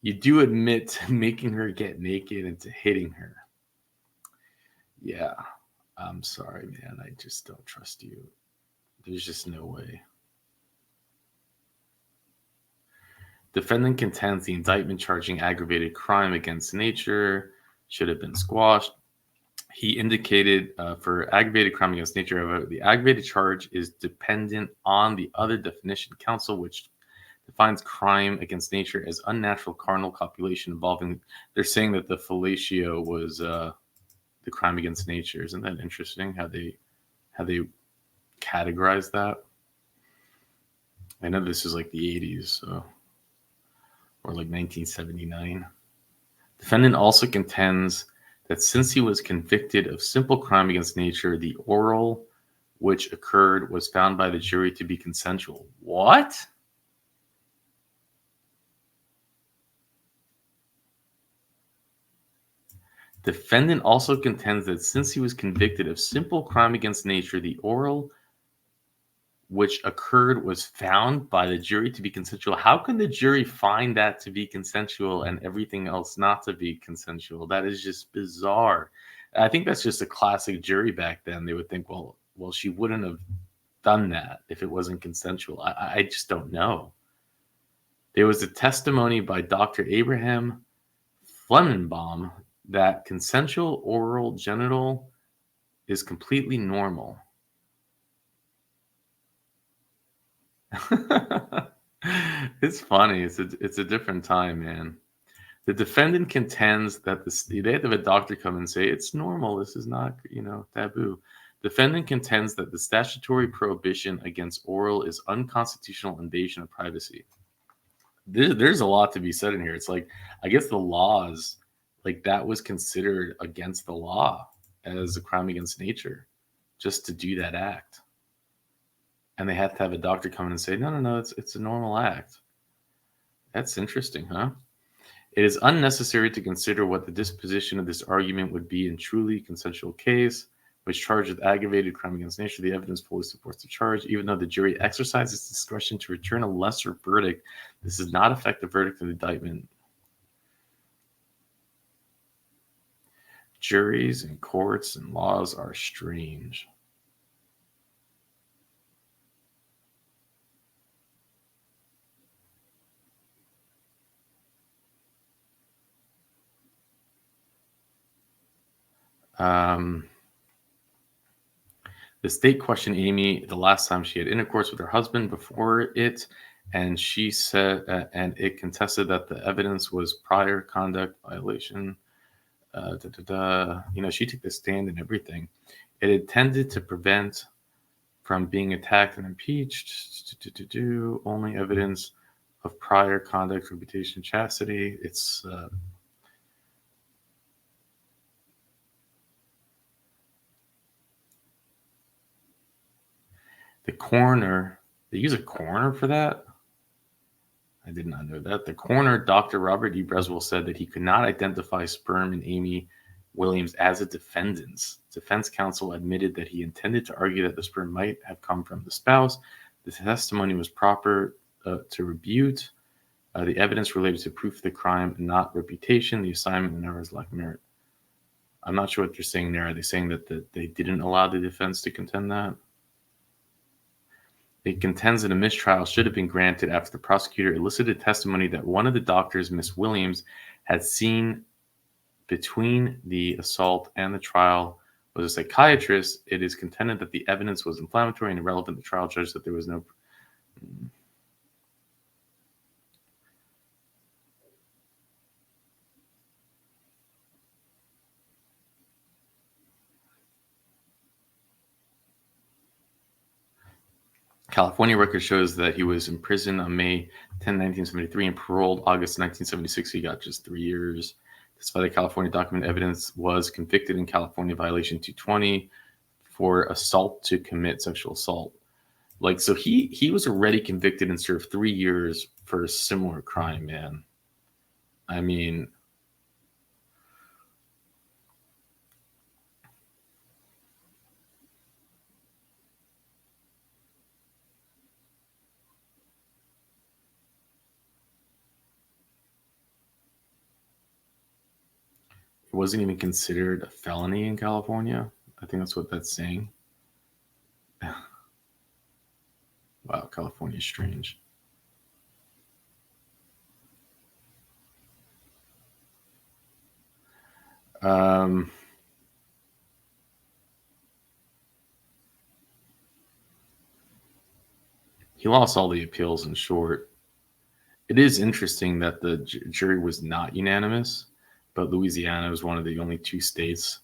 do admit to making her get naked and to hitting her. Yeah, I'm sorry, man. I just don't trust you. There's just no way. Defendant contends the indictment charging aggravated crime against nature should have been squashed. He indicated for aggravated crime against nature, however, the aggravated charge is dependent on the other definition counsel, which defines crime against nature as unnatural carnal copulation involving. They're saying that the fellatio was the crime against nature. Isn't that interesting how they categorize that? I know this is like the 80s, so, or like 1979. Defendant also contends that since he was convicted of simple crime against nature, the oral which occurred was found by the jury to be consensual. What? Defendant also contends that since he was convicted of simple crime against nature, the oral which occurred was found by the jury to be consensual. How can the jury find that to be consensual and everything else not to be consensual? That is just bizarre. I think that's just a classic jury back then. They would think, well, she wouldn't have done that if it wasn't consensual. I just don't know. There was a testimony by Dr. Abraham Flemmenbaum that consensual oral genital is completely normal. It's funny. It's a different time, man. The defendant contends that they have to have a doctor come and say it's normal. This is not, taboo. Defendant contends that the statutory prohibition against oral is unconstitutional invasion of privacy. There's a lot to be said in here. It's like, I guess the laws, like that was considered against the law as a crime against nature, just to do that act. And they have to have a doctor come in and say, no, it's a normal act. That's interesting, huh? It is unnecessary to consider what the disposition of this argument would be in truly consensual case, which charged with aggravated crime against nature. The evidence fully supports the charge. Even though the jury exercises discretion to return a lesser verdict, this does not affect the verdict of the indictment. Juries and courts and laws are strange. The state questioned Amy the last time she had intercourse with her husband before it, and she said, and it contested that the evidence was prior conduct violation. She took the stand and everything. It intended to prevent from being attacked and impeached. Only evidence of prior conduct, reputation, chastity. It's the coroner. They use a coroner for that? I did not know that. The coroner, Dr. Robert E. Breswell, said that he could not identify sperm in Amy Williams as a defendant's. Defense counsel admitted that he intended to argue that the sperm might have come from the spouse. The testimony was proper to rebut the evidence related to proof of the crime, not reputation. The assignment and errors lack merit. I'm not sure what they're saying there. Are they saying that they didn't allow the defense to contend that? It contends that a mistrial should have been granted after the prosecutor elicited testimony that one of the doctors, Miss Williams, had seen between the assault and the trial was a psychiatrist. It is contended that the evidence was inflammatory and irrelevant. The trial judge that there was no... California record shows that he was in prison on May 10, 1973 and paroled August 1976. He got just 3 years. Despite the California document evidence, was convicted in California violation 220 for assault to commit sexual assault. Like, so he was already convicted and served 3 years for a similar crime, man. I mean, it wasn't even considered a felony in California. I think that's what that's saying. Wow, California is strange. He lost all the appeals in short. It is interesting that the jury was not unanimous, but Louisiana was one of the only 2 states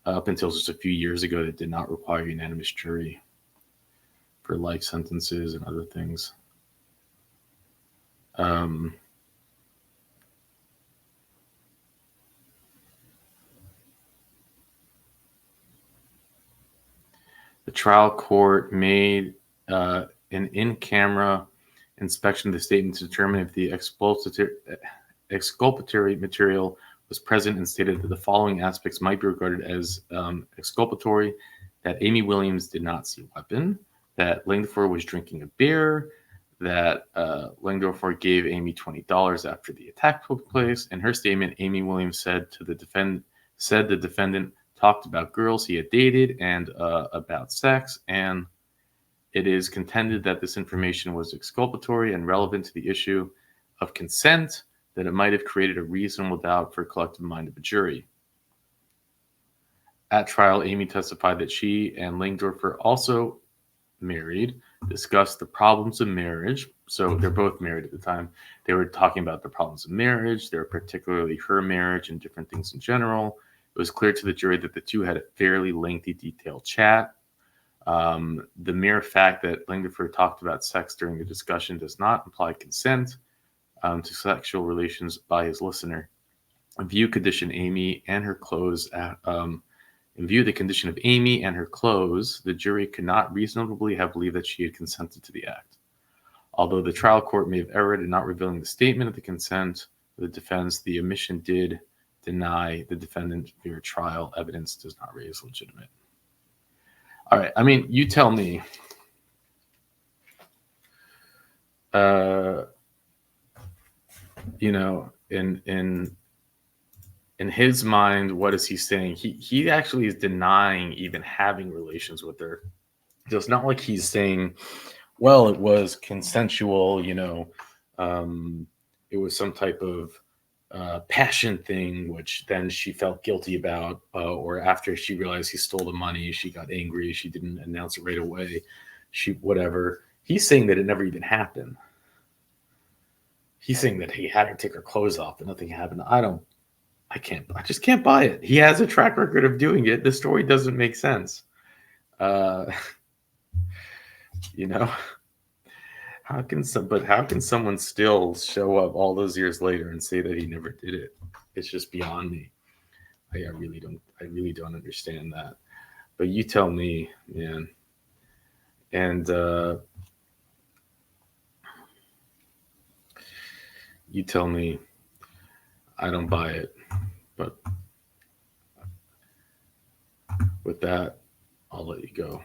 up until just a few years ago that did not require unanimous jury for life sentences and other things. The trial court made an in-camera inspection of the statement to determine if the exculpatory material was present and stated that the following aspects might be regarded as exculpatory: that Amy Williams did not see a weapon, that Langdorfer was drinking a beer, that Langdorfer gave Amy $20 after the attack took place. In her statement, Amy Williams said the defendant talked about girls he had dated and about sex, and it is contended that this information was exculpatory and relevant to the issue of consent, that it might have created a reasonable doubt for a collective mind of a jury. At trial, Amy testified that she and Langdorfer also married discussed the problems of marriage. So they're both married at the time. They were talking about the problems of marriage. They were particularly her marriage and different things in general. It was clear to the jury that the two had a fairly lengthy, detailed chat. The mere fact that Langford talked about sex during the discussion does not imply consent to sexual relations by his listener. In view of the condition of Amy and her clothes, the jury could not reasonably have believed that she had consented to the act. Although the trial court may have erred in not revealing the statement of the consent of the defense, the omission did deny the defendant fair trial. Evidence does not raise legitimate. All right, I mean, you tell me. You know, in his mind, what is he saying? He actually is denying even having relations with her. So it's not like he's saying, well, it was consensual, you know, it was some type of passion thing, which then she felt guilty about, or after she realized he stole the money, she got angry, she didn't announce it right away, whatever. He's saying that it never even happened. He's saying that he had her take her clothes off, but nothing happened. I just can't buy it. He has a track record of doing it. The story doesn't make sense. You know, how can someone still show up all those years later and say that he never did it? It's just beyond me. I really don't understand that. But you tell me, man. And you tell me. I don't buy it. But with that, I'll let you go.